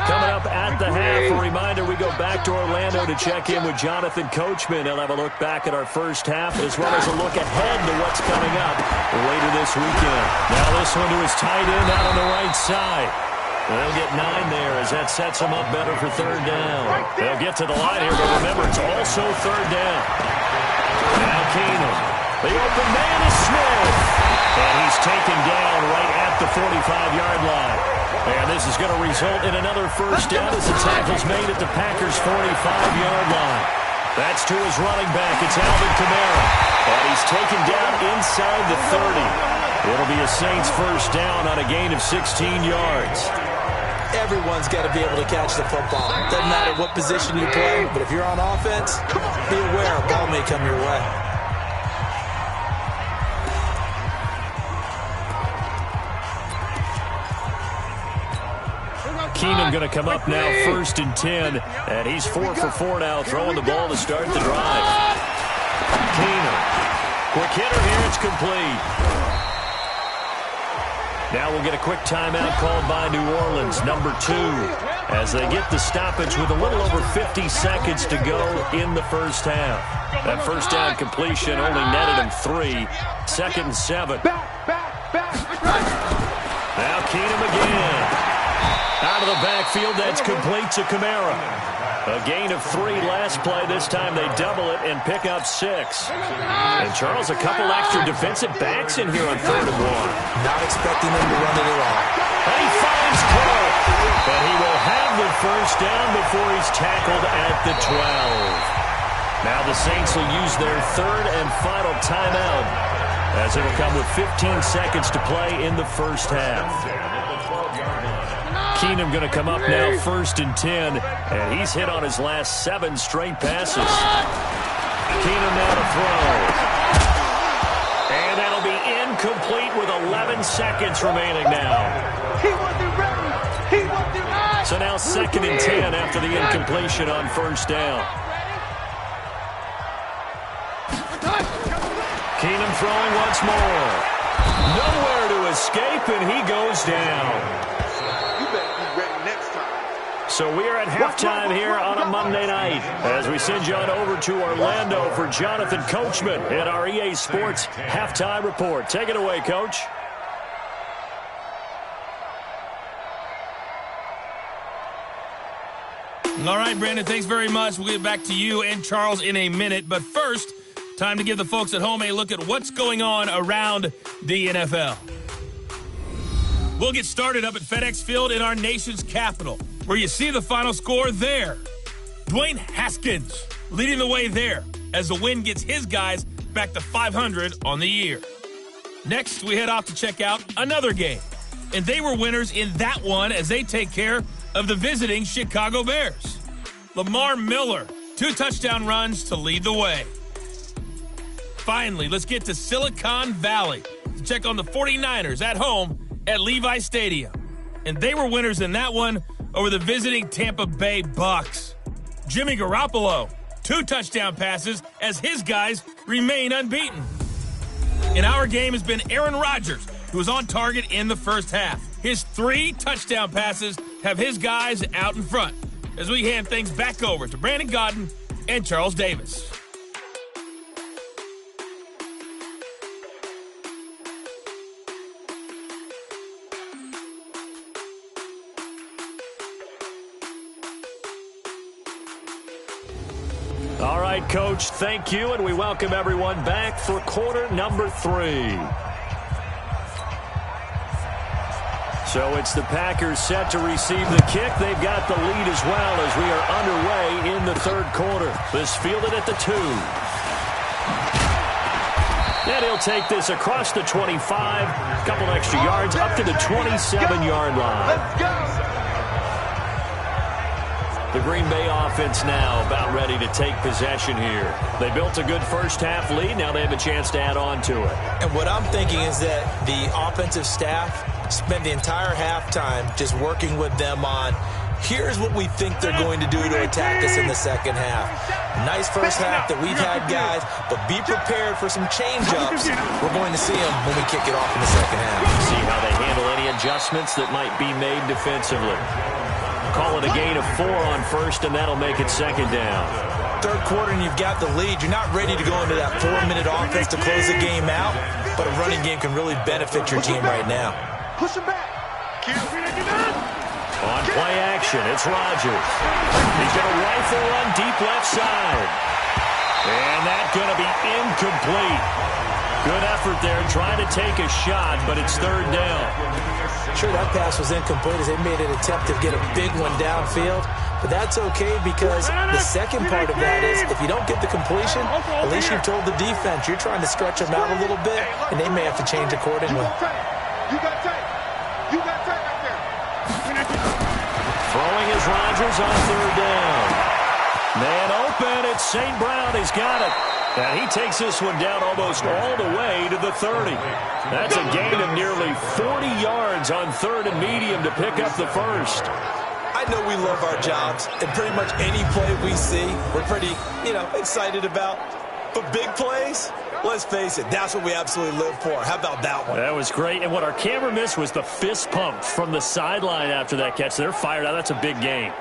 Coming up at the half, a reminder, we go back to Orlando to check in with Jonathan Coachman. He'll have a look back at our first half as well as a look ahead to what's coming up later this weekend. Now this one to his tight end out on the right side. They'll get 9 there as that sets them up better for 3rd down. They'll get to the line here, but remember, it's also 3rd down. Now Keenum. The open man is Smith. And he's taken down right at the 45-yard line. And this is going to result in another first down as the tackle's made at the Packers' 45-yard line. That's to his running back. It's Alvin Kamara. And he's taken down inside the 30. It'll be a Saints first down on a gain of 16 yards. Everyone's got to be able to catch the football. Doesn't matter what position you play, but if you're on offense, be aware a ball may come your way. Keenum going to come up now 1st and 10. And he's 4 for 4 now, throwing the ball to start the drive. Keenum. Quick hitter here. It's complete. Now we'll get a quick timeout called by New Orleans, number 2, as they get the stoppage with a little over 50 seconds to go in the first half. That first down completion only netted him 3. 2nd and 7. Now Keenum again. Out of the backfield, that's complete to Kamara. A gain of 3 last play. This time they double it and pick up 6. And Charles, a couple extra defensive backs in here on 3rd and 1. Not expecting them to run it at all. And he finds Clark. But he will have the first down before he's tackled at the 12. Now the Saints will use their 3rd and final timeout, as it'll come with 15 seconds to play in the first half. Keenum going to come up now 1st and 10, and he's hit on his last 7 straight passes. Keenum now to throw. And that'll be incomplete with 11 seconds remaining now. He wasn't ready. He wasn't right. So now 2nd and 10 after the incompletion on 1st down. Keenum throwing once more. Nowhere to escape, and he goes down. So we are at halftime here on a Monday night as we send you on over to Orlando for Jonathan Coachman at our EA Sports Halftime Report. Take it away, Coach. All right, Brandon, thanks very much. We'll get back to you and Charles in a minute. But first, time to give the folks at home a look at what's going on around the NFL. We'll get started up at FedEx Field in our nation's capital, where you see the final score there. Dwayne Haskins leading the way there as the win gets his guys back to 500 on the year. Next, we head off to check out another game. And they were winners in that one as they take care of the visiting Chicago Bears. Lamar Miller, 2 touchdown runs to lead the way. Finally, let's get to Silicon Valley to check on the 49ers at home at Levi Stadium. And they were winners in that one over the visiting Tampa Bay Bucks. Jimmy Garoppolo, 2 touchdown passes as his guys remain unbeaten. In our game has been Aaron Rodgers, who was on target in the first half. His 3 touchdown passes have his guys out in front as we hand things back over to Brandon Godden and Charles Davis. All right, Coach, thank you, and we welcome everyone back for quarter number 3. So it's the Packers set to receive the kick. They've got the lead as well as we are underway in the 3rd quarter. This fielded at the 2. And he'll take this across the 25, a couple extra yards, up to the 27-yard line. Let's go. The Green Bay offense now about ready to take possession here. They built a good first half lead. Now they have a chance to add on to it. And what I'm thinking is that the offensive staff spent the entire halftime just working with them on, here's what we think they're going to do to attack us in the second half. Nice first half that we've had, guys, but be prepared for some change-ups. We're going to see them when we kick it off in the second half. See how they handle any adjustments that might be made defensively. Call it a gain of 4 on 1st, and that'll make it 2nd down. 3rd quarter, and you've got the lead. You're not ready to go into that 4-minute offense to close the game out, but a running game can really benefit your team right now. Push him back. On play action, it's Rodgers. He's going to rifle one deep left side. And that's going to be incomplete. Good effort there trying to take a shot, but it's 3rd down. Sure, that pass was incomplete as they made an attempt to get a big one downfield, but that's okay because the second part of that is if you don't get the completion, at least you've told the defense you're trying to stretch them out a little bit, and they may have to change accordingly. You got tape. You got tape out there. Throwing is Rodgers on 3rd down. Man open, it's St. Brown. He's got it. And he takes this one down almost all the way to the 30. That's a gain of nearly 40 yards on 3rd and medium to pick up the first. I know we love our jobs, and pretty much any play we see, we're pretty, excited about. But big plays, let's face it, that's what we absolutely live for. How about that one? That was great. And what our camera missed was the fist pump from the sideline after that catch. They're fired out. That's a big game.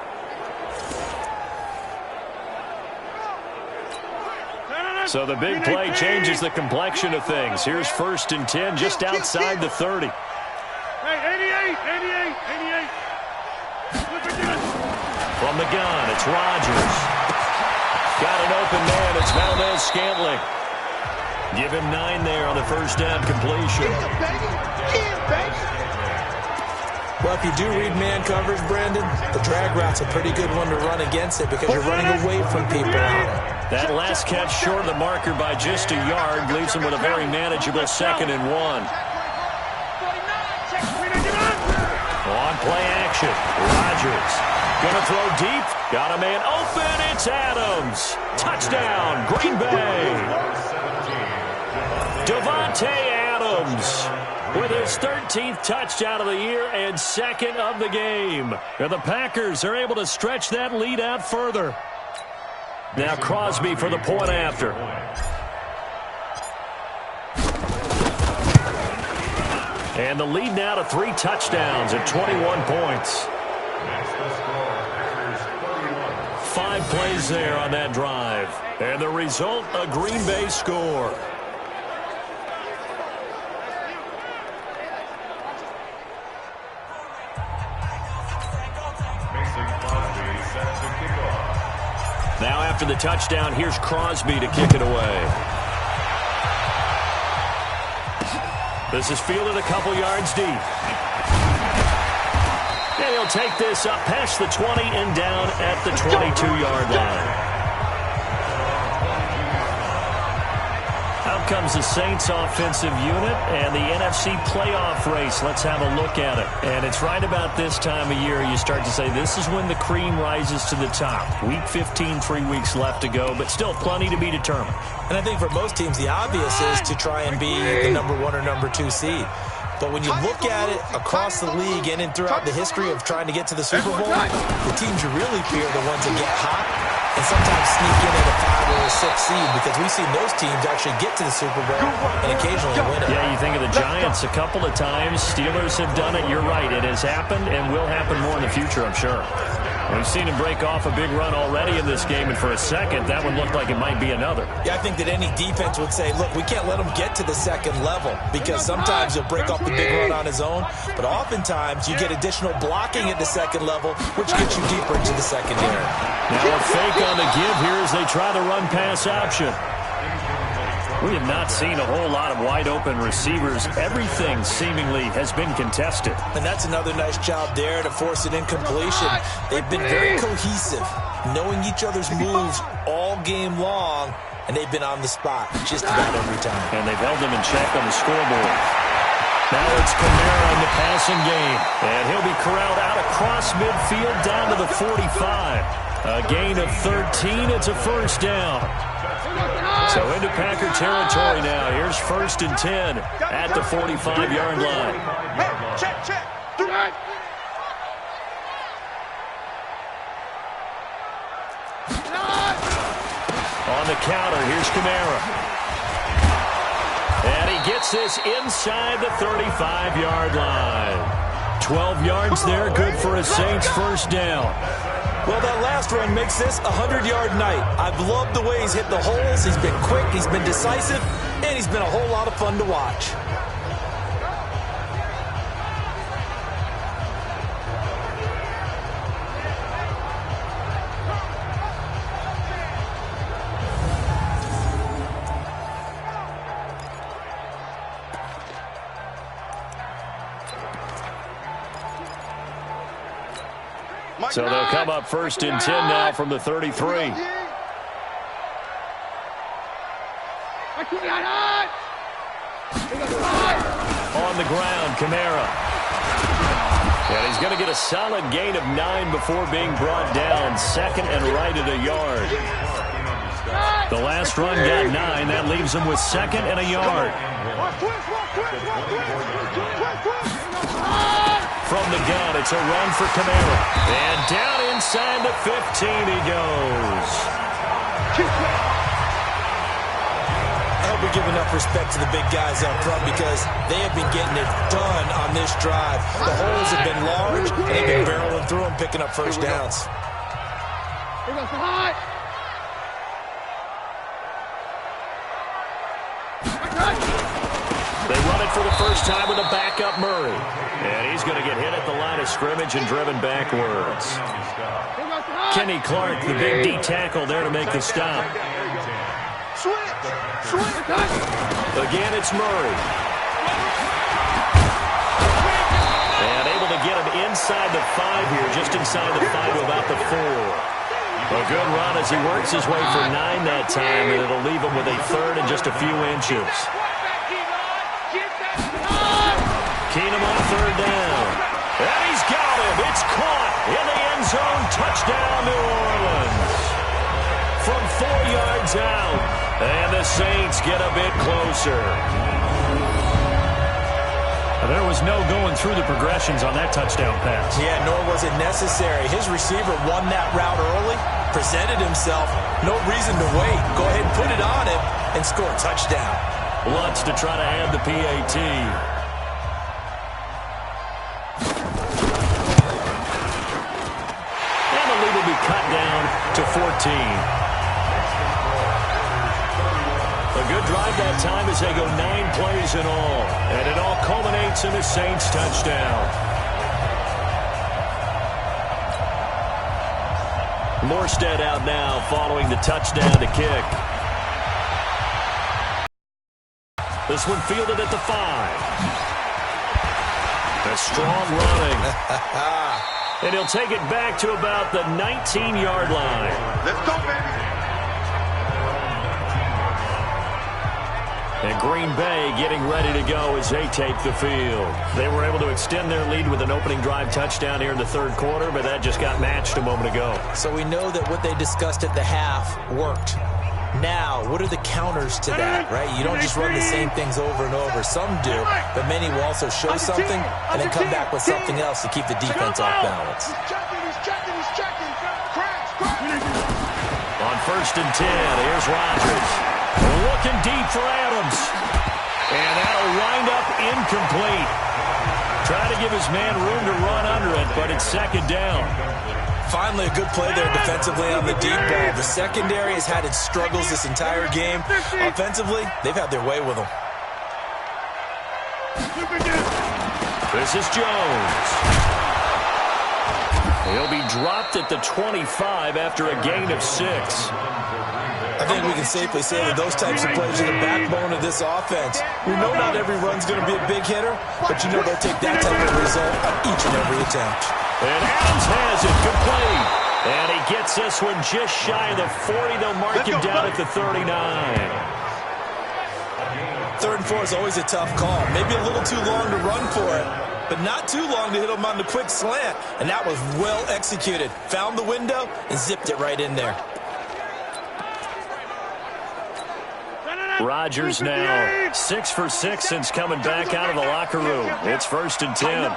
So the big play changes the complexion of things. Here's 1st and 10 just outside the 30. Hey, 88. From the gun, it's Rodgers. Got an open man. It's Valdez-Scantling. Give him 9 there on the first down completion. Well, if you do read man coverage, Brandon, the drag route's a pretty good one to run against it because you're running away from people on it. That last catch short of the marker by just a yard leaves him with a very manageable 2nd and 1. On play action, Rodgers gonna throw deep. Got a man open. It's Adams. Touchdown, Green Bay. Davante Adams with his 13th touchdown of the year and 2nd of the game. And the Packers are able to stretch that lead out further. Now Crosby for the point after. And the lead now to 3 touchdowns at 21 points. 5 plays there on that drive. And the result, a Green Bay score. Now after the touchdown, here's Crosby to kick it away. This is fielded a couple yards deep. And he'll take this up past the 20 and down at the 22-yard line. Out comes the Saints offensive unit and the NFC playoff race. Let's have a look at it. And it's right about this time of year you start to say this is when the cream rises to the top. Week 15, 3 weeks left to go, but still plenty to be determined. And I think for most teams, the obvious is to try and be the number 1 or number 2 seed. But when you look at it across the league and throughout the history of trying to get to the Super Bowl, the teams you really fear are the ones that get hot and sometimes sneak in at a 5 or a 6 seed, because we've seen those teams actually get to the Super Bowl and occasionally win it. Yeah, you think of the Giants a couple of times. Steelers have done it. You're right. It has happened and will happen more in the future, I'm sure. We've seen him break off a big run already in this game, and for a second, that one looked like it might be another. Yeah, I think that any defense would say, look, we can't let him get to the second level, because sometimes he'll break off the big run on his own, but oftentimes you get additional blocking at the second level, which gets you deeper into the secondary. Now a fake on the give here as they try the run-pass option. We have not seen a whole lot of wide-open receivers. Everything seemingly has been contested. And that's another nice job there to force an incompletion. They've been very cohesive, knowing each other's moves all game long, and they've been on the spot just about every time. And they've held them in check on the scoreboard. Now it's Kamara in the passing game, and he'll be corralled out across midfield down to the 45. A gain of 13. It's a first down. So into Packer territory now. Here's 1st and 10 at the 45-yard line. Check. On the counter, here's Kamara. And he gets this inside the 35-yard line. 12 yards there, good for a Saints first down. Well, that last run makes this a 100-yard night. I've loved the way he's hit the holes. He's been quick, he's been decisive, and he's been a whole lot of fun to watch. So they'll come up 1st and 10 now from the 33. On the ground, Kamara. And he's going to get a solid gain of 9 before being brought down. 2nd and right at a yard. The last run got 9. That leaves him with 2nd and a yard. From the gun, it's a run for Kamara. And down inside the 15 he goes. I hope we give enough respect to the big guys up front, because they have been getting it done on this drive. The holes have been large, and they've been barreling through them, picking up first downs. Here goes the high. They run it for the first time with a backup Murray. And he's going to get hit at the line of scrimmage and driven backwards. Kenny Clark, the big D tackle there to make the stop. Again, it's Murray. And able to get him inside the 5 here, just inside the 5 to about the 4. A good run as he works his way for 9 that time, and it'll leave him with a third and just a few inches. Keenum on third down. And he's got him. It's caught in the end zone. Touchdown, New Orleans. From 4 yards out. And the Saints get a bit closer. There was no going through the progressions on that touchdown pass. Yeah, nor was it necessary. His receiver won that route early, presented himself. No reason to wait. Go ahead and put it on him and score a touchdown. Lutz to try to add the PAT. And the lead will be cut down to 14. A good drive that time as they go 9 plays in all. And it all culminates in the Saints touchdown. Morstead out now following the touchdown to kick. This one fielded at the 5. A strong running. And he'll take it back to about the 19-yard line. Let's go, baby. And Green Bay getting ready to go as they take the field. They were able to extend their lead with an opening drive touchdown here in the third quarter, but that just got matched a moment ago. So we know that what they discussed at the half worked. Now, what are the counters to that, right? You don't just run the same things over and over. Some do, but many will also show something and then come back with something else to keep the defense off balance. On 1st and 10, here's Rodgers. Looking deep for Adams. And that'll wind up incomplete. Trying to give his man room to run under it, but it's second down. Finally, a good play there defensively on the deep ball. The secondary has had its struggles this entire game. Offensively, they've had their way with them. This is Jones. He'll be dropped at the 25 after a gain of 6. I think we can safely say that those types of plays are the backbone of this offense. We know not every run's going to be a big hitter, but you know they'll take that type of result on each and every attempt. And Adams has it complete. And he gets this one just shy of the 40. They'll mark him down at the 39. 3rd and 4 is always a tough call. Maybe a little too long to run for it, but not too long to hit him on the quick slant. And that was well executed. Found the window and zipped it right in there. Rodgers now 6 for 6 since coming back out of the locker room. It's 1st and 10.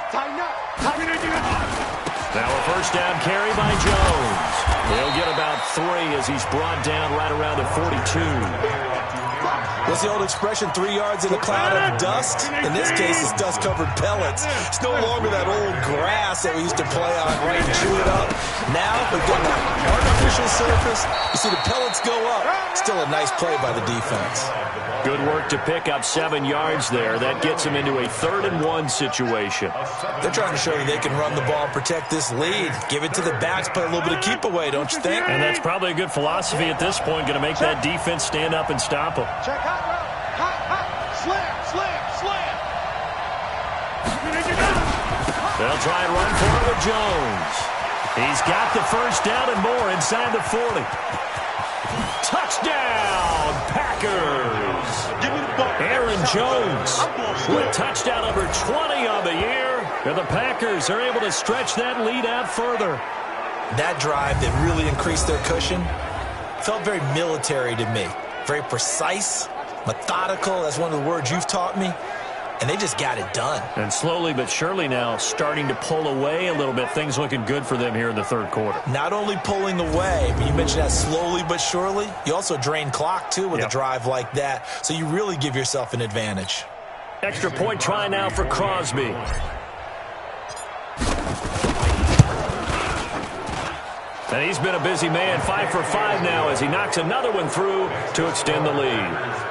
Now a first down carry by Jones. He'll get about 3 as he's brought down right around the 42. What's the old expression, 3 yards in a cloud of dust? In this case, it's dust-covered pellets. It's no longer that old grass that we used to play on, right, and chew it up. Now, we've got that artificial surface. You see the pellets go up. Still a nice play by the defense. Good work to pick up 7 yards there. That gets him into a 3rd and 1 situation. They're trying to show that they can run the ball and protect this lead. Give it to the backs, play a little bit of keep away, don't you think? And that's probably a good philosophy at this point, going to make that defense stand up and stop them. Check hot route. Hot. Slam. They'll try and run for it with Jones. He's got the first down and more inside the 40. Touchdown, Packers. Aaron Jones with touchdown number 20 on the year. And the Packers are able to stretch that lead out further. That drive that really increased their cushion felt very military to me. Very precise, methodical. That's one of the words you've taught me. And they just got it done. And slowly but surely now starting to pull away a little bit. Things looking good for them here in the third quarter. Not only pulling away, but you mentioned that slowly but surely. You also drain clock, too, with a drive like that. So you really give yourself an advantage. Extra point try now for Crosby. And he's been a busy man, 5 for 5 now as he knocks another one through to extend the lead.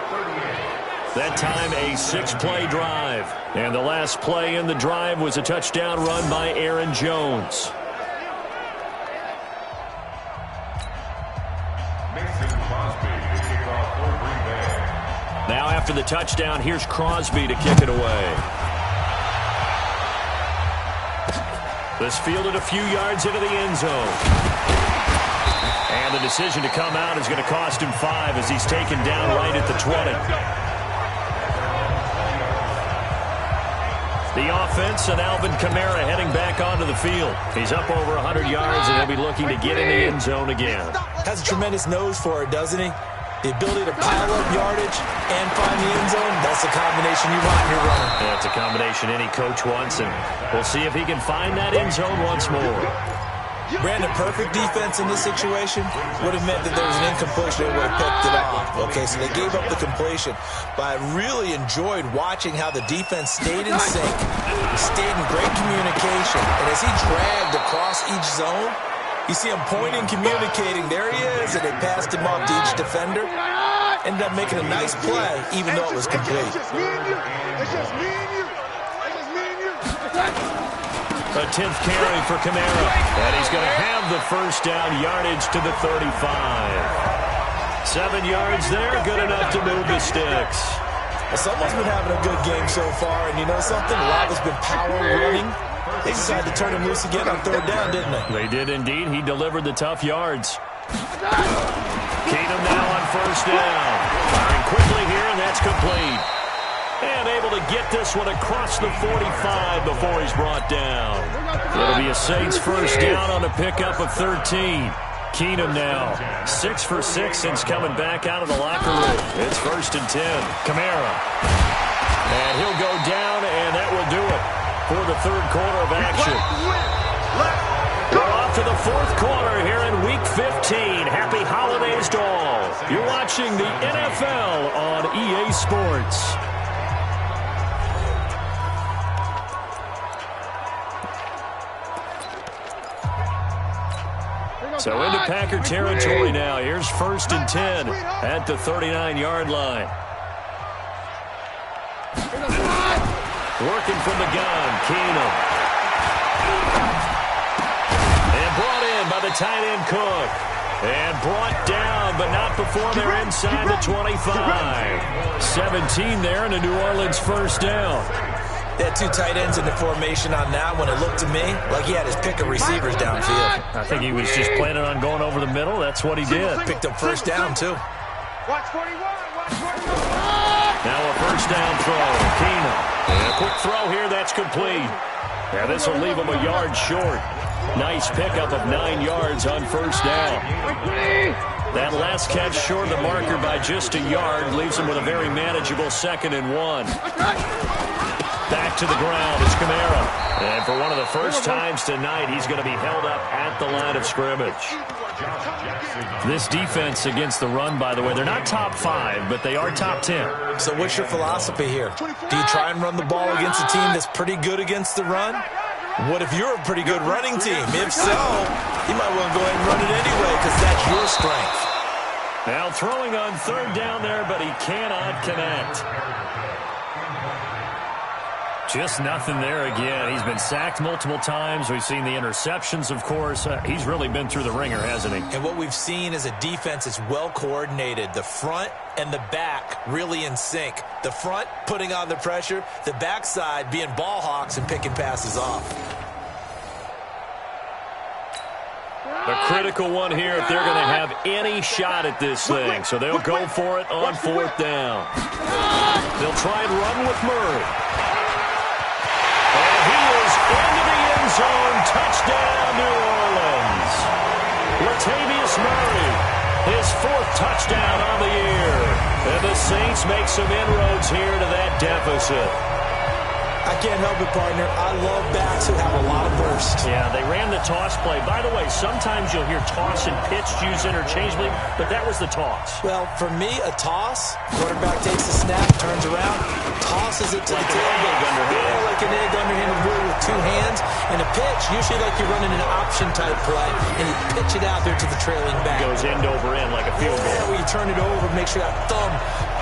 That time a 6-play drive. And the last play in the drive was a touchdown run by Aaron Jones. Now after the touchdown, here's Crosby to kick it away. This fielded a few yards into the end zone. And the decision to come out is going to cost him 5 as he's taken down right at the 20. The offense and Alvin Kamara heading back onto the field. He's up over 100 yards, and he'll be looking to get in the end zone again. Has a tremendous nose for it, doesn't he? The ability to pile up yardage and find the end zone, that's the combination you want in your runner. Yeah, it's a combination any coach wants, and we'll see if he can find that end zone once more. Brandon, perfect defense in this situation would have meant that there was an incompletion. They would have picked it off. Okay, so they gave up the completion. But I really enjoyed watching how the defense stayed in sync, stayed in great communication. And as he dragged across each zone, you see him pointing, communicating. There he is, and they passed him off to each defender. Ended up making a nice play, even though it was complete. It's just me and you. It's just me and you. It's just me and you. A 10th carry for Kamara. And he's going to have the first down, yardage to the 35. 7 yards there, good enough to move the sticks. Well, someone's been having a good game so far, and you know something? A lot of it's been power running. They decided to turn him loose again on 3rd down, didn't they? They did indeed. He delivered the tough yards. Keenum now on 1st down. Firing quickly here, and that's complete. And able to get this one across the 45 before he's brought down. It'll be a Saints 1st down on a pickup of 13. Keenum now 6 for 6 since coming back out of the locker room. It's 1st and 10. Kamara. And he'll go down, and that will do it for the 3rd quarter of action. We're off to the 4th quarter here in Week 15. Happy holidays to all. You're watching the NFL on EA Sports. So into Packer territory now. Here's 1st and 10 at the 39-yard line. Working from the gun, Keenum. And brought in by the tight end Cook. And brought down, but not before they're inside the 25. 17 there, and a New Orleans 1st down. They had 2 tight ends in the formation on that one. It looked to me like he had his pick of receivers downfield. I think he was just planning on going over the middle. That's what he did. Picked up 1st down, too. Watch 41. Watch 41. Now a 1st down throw. Keenum. And a quick throw here. That's complete. Now this will leave him a yard short. Nice pickup of 9 yards on 1st down. That last catch short of the marker by just a yard leaves him with a very manageable 2nd and 1. Back to the ground is Kamara. And for one of the first times tonight, he's going to be held up at the line of scrimmage. This defense against the run, by the way, they're not top 5, but they are top 10. So what's your philosophy here? Do you try and run the ball against a team that's pretty good against the run? What if you're a pretty good running team? If so, you might want to go ahead and run it anyway because that's your strength. Now throwing on 3rd down there, but he cannot connect. Just nothing there again. He's been sacked multiple times. We've seen the interceptions, of course. He's really been through the ringer, hasn't he? And what we've seen is a defense that's well coordinated. The front and the back really in sync. The front putting on the pressure. The backside being ball hawks and picking passes off. A critical one here if they're going to have any shot at this thing. So they'll go for it on 4th down. They'll try and run with Murray. And he is into the end zone. Touchdown, New Orleans. Latavius Murray, his 4th touchdown on the year. And the Saints make some inroads here to that deficit. I can't help it, partner. I love backs who have a lot of burst. Yeah, they ran the toss play. By the way, sometimes you'll hear toss and pitch used interchangeably, but that was the toss. Well, for me, a toss, quarterback takes the snap, turns around, tosses it to the tailgate. Yeah, like an egg underhanded really with 2 hands. And a pitch, usually like you're running an option-type play, and you pitch it out there to the trailing back. Goes end over end like a field goal. Yeah, where you turn it over, make sure that thumb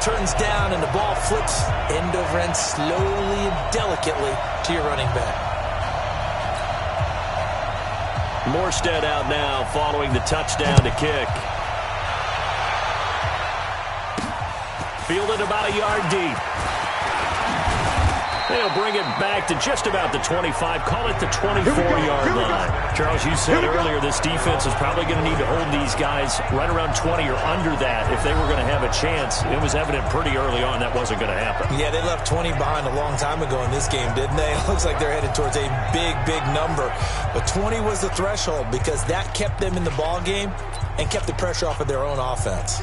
turns down and the ball flips end over end slowly and delicately to your running back. Morstead out now following the touchdown to kick. Fielded about a yard deep. They'll bring it back to just about the 25. Call it the 24-yard line. Charles, you said earlier this defense is probably going to need to hold these guys right around 20 or under that if they were going to have a chance. It was evident pretty early on that wasn't going to happen. Yeah, they left 20 behind a long time ago in this game, didn't they? It looks like they're headed towards a big, big number. But 20 was the threshold because that kept them in the ball game and kept the pressure off of their own offense.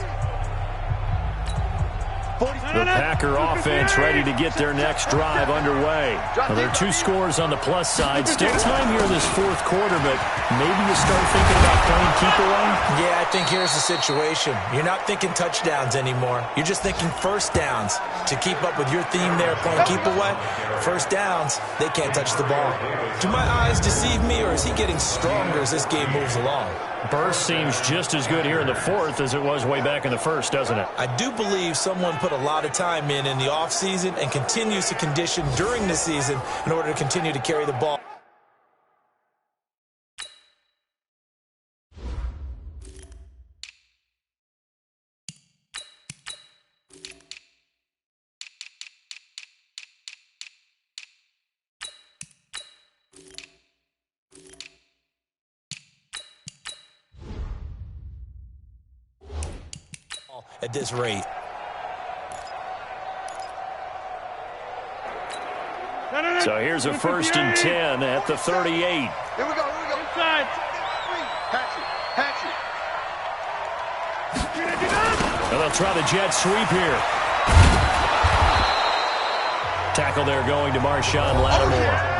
The Packer offense ready to get their next drive underway. Well, there are 2 scores on the plus side. Still time here in this fourth quarter, but maybe you start thinking about playing keep away? Yeah, I think here's the situation. You're not thinking touchdowns anymore. You're just thinking first downs. To keep up with your theme there, playing keep away, first downs, they can't touch the ball. Do my eyes deceive me, or is he getting stronger as this game moves along? Burst seems just as good here in the fourth as it was way back in the first, doesn't it? I do believe someone put a lot of time in the offseason and continues to condition during the season in order to continue to carry the ball. At this rate. So here's a 1st and 10 at the 38. Here we go. Inside. Hatch it. Well, they'll try the jet sweep here. Tackle there going to Marshawn Lattimore.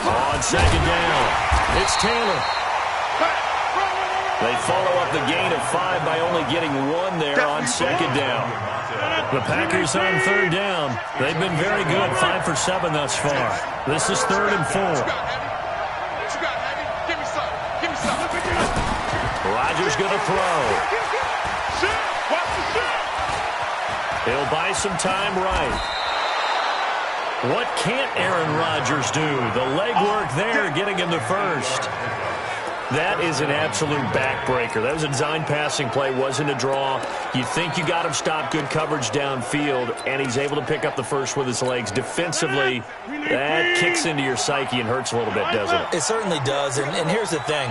On second down, it's Taylor. They follow up the gain of 5 by only getting 1 there on second down. The Packers on third down. They've been very good, 5 for 7 thus far. This is 3rd and 4. Rodgers going to throw. He'll buy some time right. What can't Aaron Rodgers do? The legwork there getting him the first. That is an absolute backbreaker. That was a design passing play, wasn't a draw. You think you got him stopped, good coverage downfield, and he's able to pick up the first with his legs. Defensively, that kicks into your psyche and hurts a little bit, doesn't it? It certainly does, and here's the thing.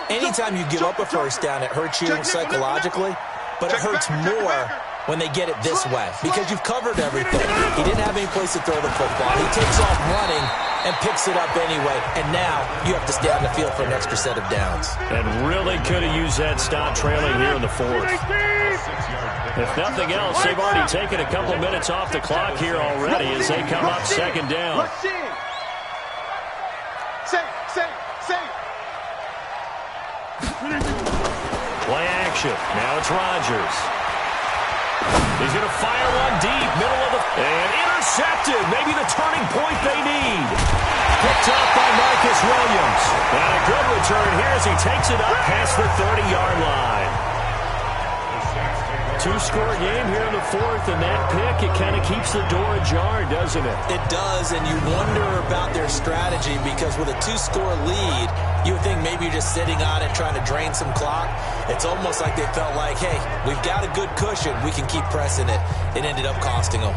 Anytime you give up a first down, it hurts you psychologically, but it hurts more when they get it this way because you've covered everything. He didn't have any place to throw the football. He takes off running and picks it up anyway, and now you have to stay on the field for an extra set of downs. And really could have used that stop trailing here in the fourth. If nothing else, they've already taken a couple minutes off the clock here already as they come up second down. Play action. Now it's Rodgers. He's going to fire one deep, middle of the... And intercepted. Maybe the turning point they need. Picked up by Marcus Williams. And a good return here as he takes it up past the 30-yard line. 2-score game here in the fourth, and that pick, it kind of keeps the door ajar, doesn't it? It does, and you wonder about their strategy because with a 2-score lead, you would think maybe you're just sitting on it trying to drain some clock. It's almost like they felt like, hey, we've got a good cushion. We can keep pressing it. It ended up costing them.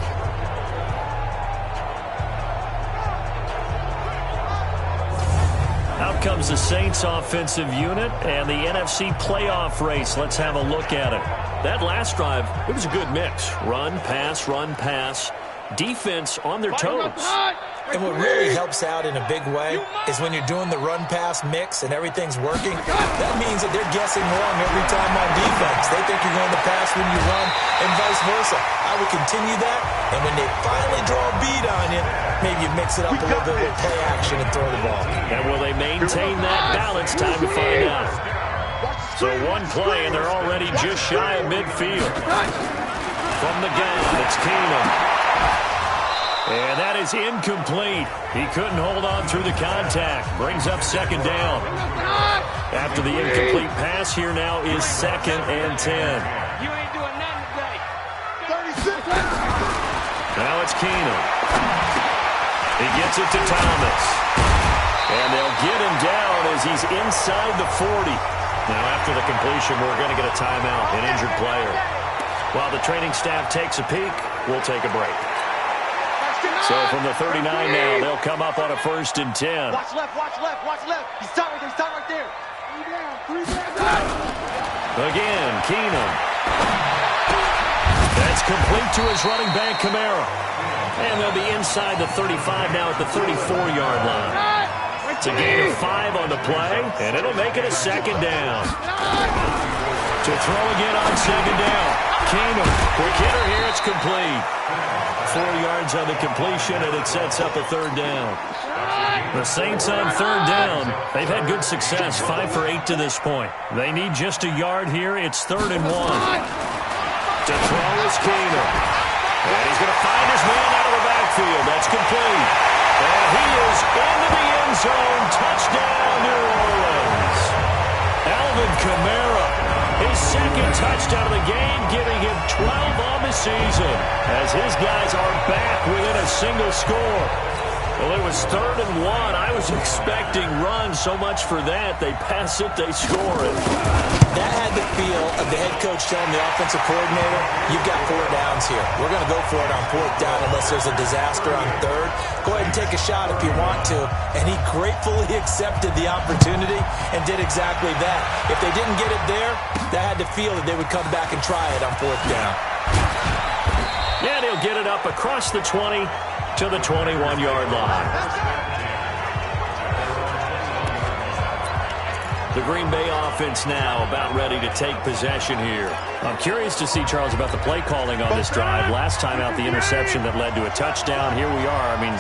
Out comes the Saints offensive unit and the NFC playoff race. Let's have a look at it. That last drive, it was a good mix. Run, pass, defense on their toes. And what really helps out in a big way is when you're doing the run-pass mix and everything's working, that means that they're guessing wrong every time on defense. They think you're going to pass when you run and vice versa. I would continue that, and when they finally draw a beat on you, maybe you mix it up a little bit with play action and throw the ball. And will they maintain that balance? Time to find out. So one play, and they're already just shy of midfield. From the gun, it's Keenum. And that is incomplete. He couldn't hold on through the contact. Brings up second down. After the incomplete pass, here now is 2nd and 10. You ain't doing nothing today. 36. Now it's Keenum. He gets it to Thomas. And they'll get him down as he's inside the 40. Now after the completion, we're going to get a timeout, an injured player. While the training staff takes a peek, we'll take a break. So from the 39 now, they'll come up on a 1st and 10. Watch left, watch left, watch left. He's stopped right there. Again, Keenum. That's complete to his running back, Kamara. And they'll be inside the 35 now at the 34-yard line. It's a gain of 5 on the play, and it'll make it a 2nd down. To throw again on 2nd down. Keenum, quick hitter here, it's complete. 4 yards on the completion, and it sets up a 3rd down. The Saints on 3rd down. They've had good success, 5 for 8 to this point. They need just a yard here. It's 3rd and 1. To throw is Keenum. And he's going to find his man out of the backfield. That's complete. And he is into the end zone. Touchdown, New Orleans. Alvin Kamara, his 2nd touchdown of the game, giving him 12 on the season as his guys are back within a single score. Well, it was 3rd and 1. I was expecting runs. So much for that. They pass it, they score it. That had the feel of the head coach telling the offensive coordinator, you've got 4 downs here. We're going to go for it on 4th down unless there's a disaster on 3rd. Go ahead and take a shot if you want to. And he gratefully accepted the opportunity and did exactly that. If they didn't get it there, that had the feel that they would come back and try it on 4th down. Yeah, they'll get it up across the 20 to the 21-yard line. The Green Bay offense now about ready to take possession here. I'm curious to see, Charles, about the play calling on this drive. Last time out, the interception that led to a touchdown. Here we are. I mean,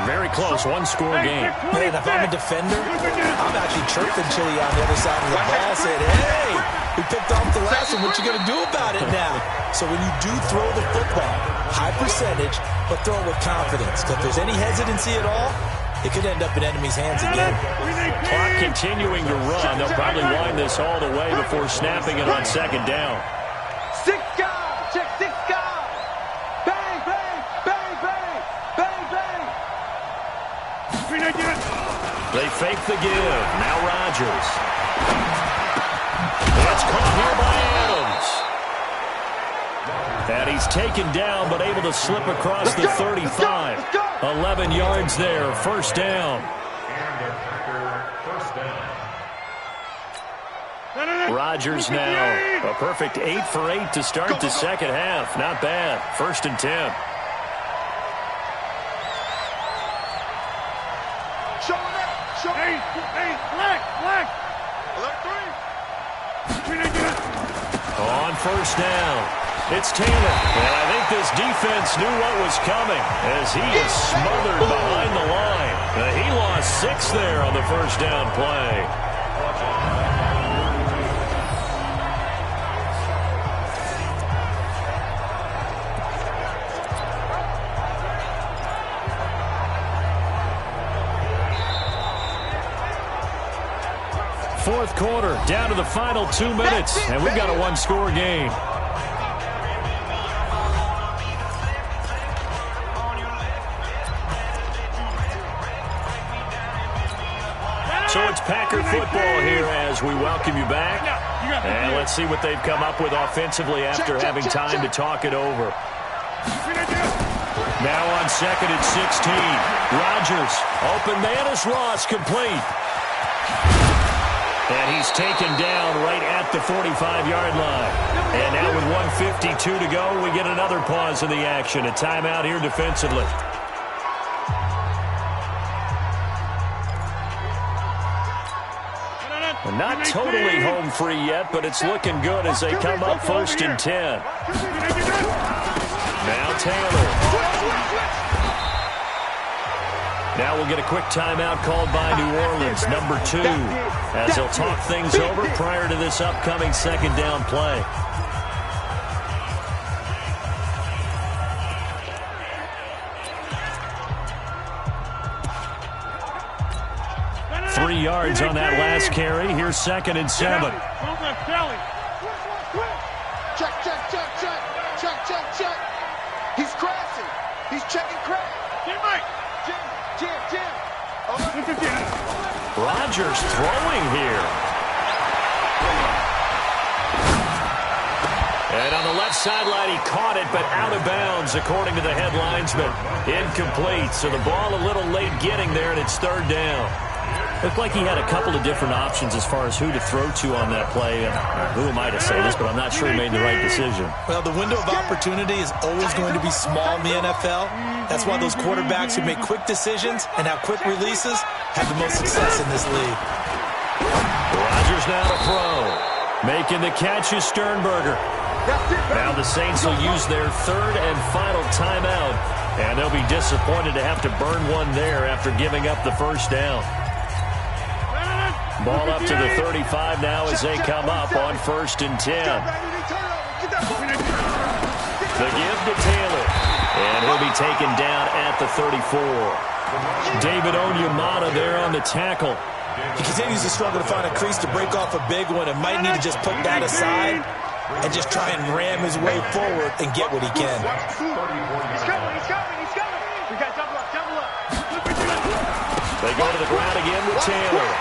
very close, 1-score game. Man, if I'm a defender, I'm actually chirping Chili on the other side of the ball, saying, hey, we picked off the last one. What you going to do about it now? So when you do throw the football, high percentage, but throw it with confidence. Because if there's any hesitancy at all, it could end up in enemy's hands again. Clock continuing to run. They'll probably wind this all the way before snapping it on 2nd down. 6 guys, check 6 guys. Bang, bang, bang, bang, bang, bang. They fake the give. Now Rodgers. That's caught here by Adams. And he's taken down, but able to slip across the 35. 11 yards there, 1st down. Rodgers now, a perfect 8 for 8 to start the 2nd half. Not bad. 1st and 10. On 1st down. It's Taylor, and I think this defense knew what was coming as he is smothered behind the line. He lost 6 there on the 1st down play. Fourth quarter, down to the final 2 minutes, and we've got a 1-score game. So it's Packer football here as we welcome you back. And let's see what they've come up with offensively after having time to talk it over. Now on 2nd and 16. Rodgers, open man is Ross, complete. And he's taken down right at the 45-yard line. And now with 1:52 to go, we get another pause in the action. A timeout here defensively. Not totally home free yet, but it's looking good as they come up 1st and 10. Now Taylor. Now we'll get a quick timeout called by New Orleans, number 2, as they'll talk things over prior to this upcoming 2nd down play. 3 yards on that last carry. Here's 2nd and 7. Check, check, check, check. Check, check, check. He's crashing. He's checking crash. Jim. Rodgers throwing here. And on the left sideline, he caught it, but out of bounds, according to the head linesman. Incomplete, so the ball a little late getting there, and it's 3rd down. Looked like he had a couple of different options as far as who to throw to on that play. And who am I to say this, but I'm not sure he made the right decision. Well, the window of opportunity is always going to be small in the NFL. That's why those quarterbacks who make quick decisions and have quick releases have the most success in this league. Rodgers now to throw. Making the catch is Sternberger. Now the Saints will use their 3rd and final timeout, and they'll be disappointed to have to burn one there after giving up the 1st down. Ball up to the 35 now as they come up on 1st and 10. The give to Taylor, and he'll be taken down at the 34. David Onyemata there on the tackle. He continues to struggle to find a crease to break off a big one and might need to just put that aside and just try and ram his way forward and get what he can. He's coming. We got double up. They go to the ground again with Taylor.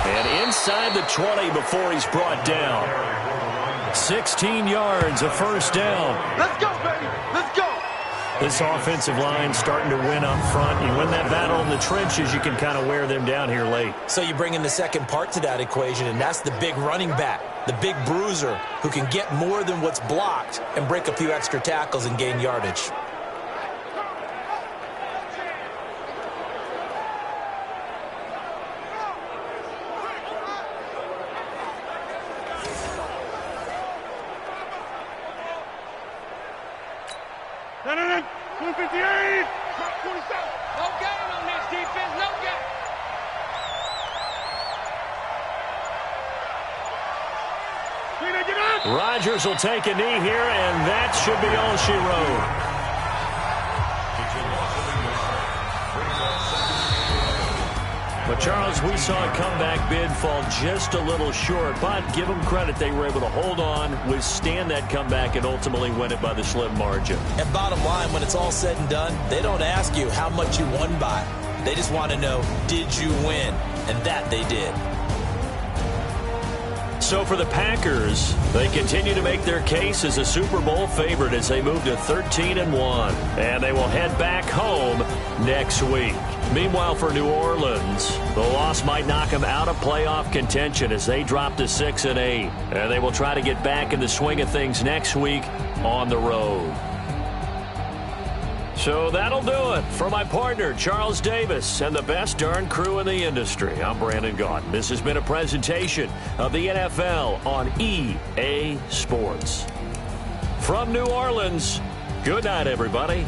And inside the 20 before he's brought down. 16 yards, a 1st down. Let's go, baby. Let's go. This offensive line starting to win up front. You win that battle in the trenches, you can kind of wear them down here late. So you bring in the second part to that equation, and that's the big running back, the big bruiser who can get more than what's blocked and break a few extra tackles and gain yardage. No game on this defense, no game. Rodgers will take a knee here, and that should be all she wrote. But, Charles, we saw a comeback bid fall just a little short, but give them credit. They were able to hold on, withstand that comeback, and ultimately win it by the slim margin. And bottom line, when it's all said and done, they don't ask you how much you won by. They just want to know, did you win? And that they did. So for the Packers, they continue to make their case as a Super Bowl favorite as they move to 13-1. And they will head back home next week. Meanwhile, for New Orleans, the loss might knock them out of playoff contention as they drop to 6-8. And they will try to get back in the swing of things next week on the road. So that'll do it for my partner, Charles Davis, and the best darn crew in the industry. I'm Brandon Gaudin. This has been a presentation of the NFL on EA Sports. From New Orleans, good night, everybody.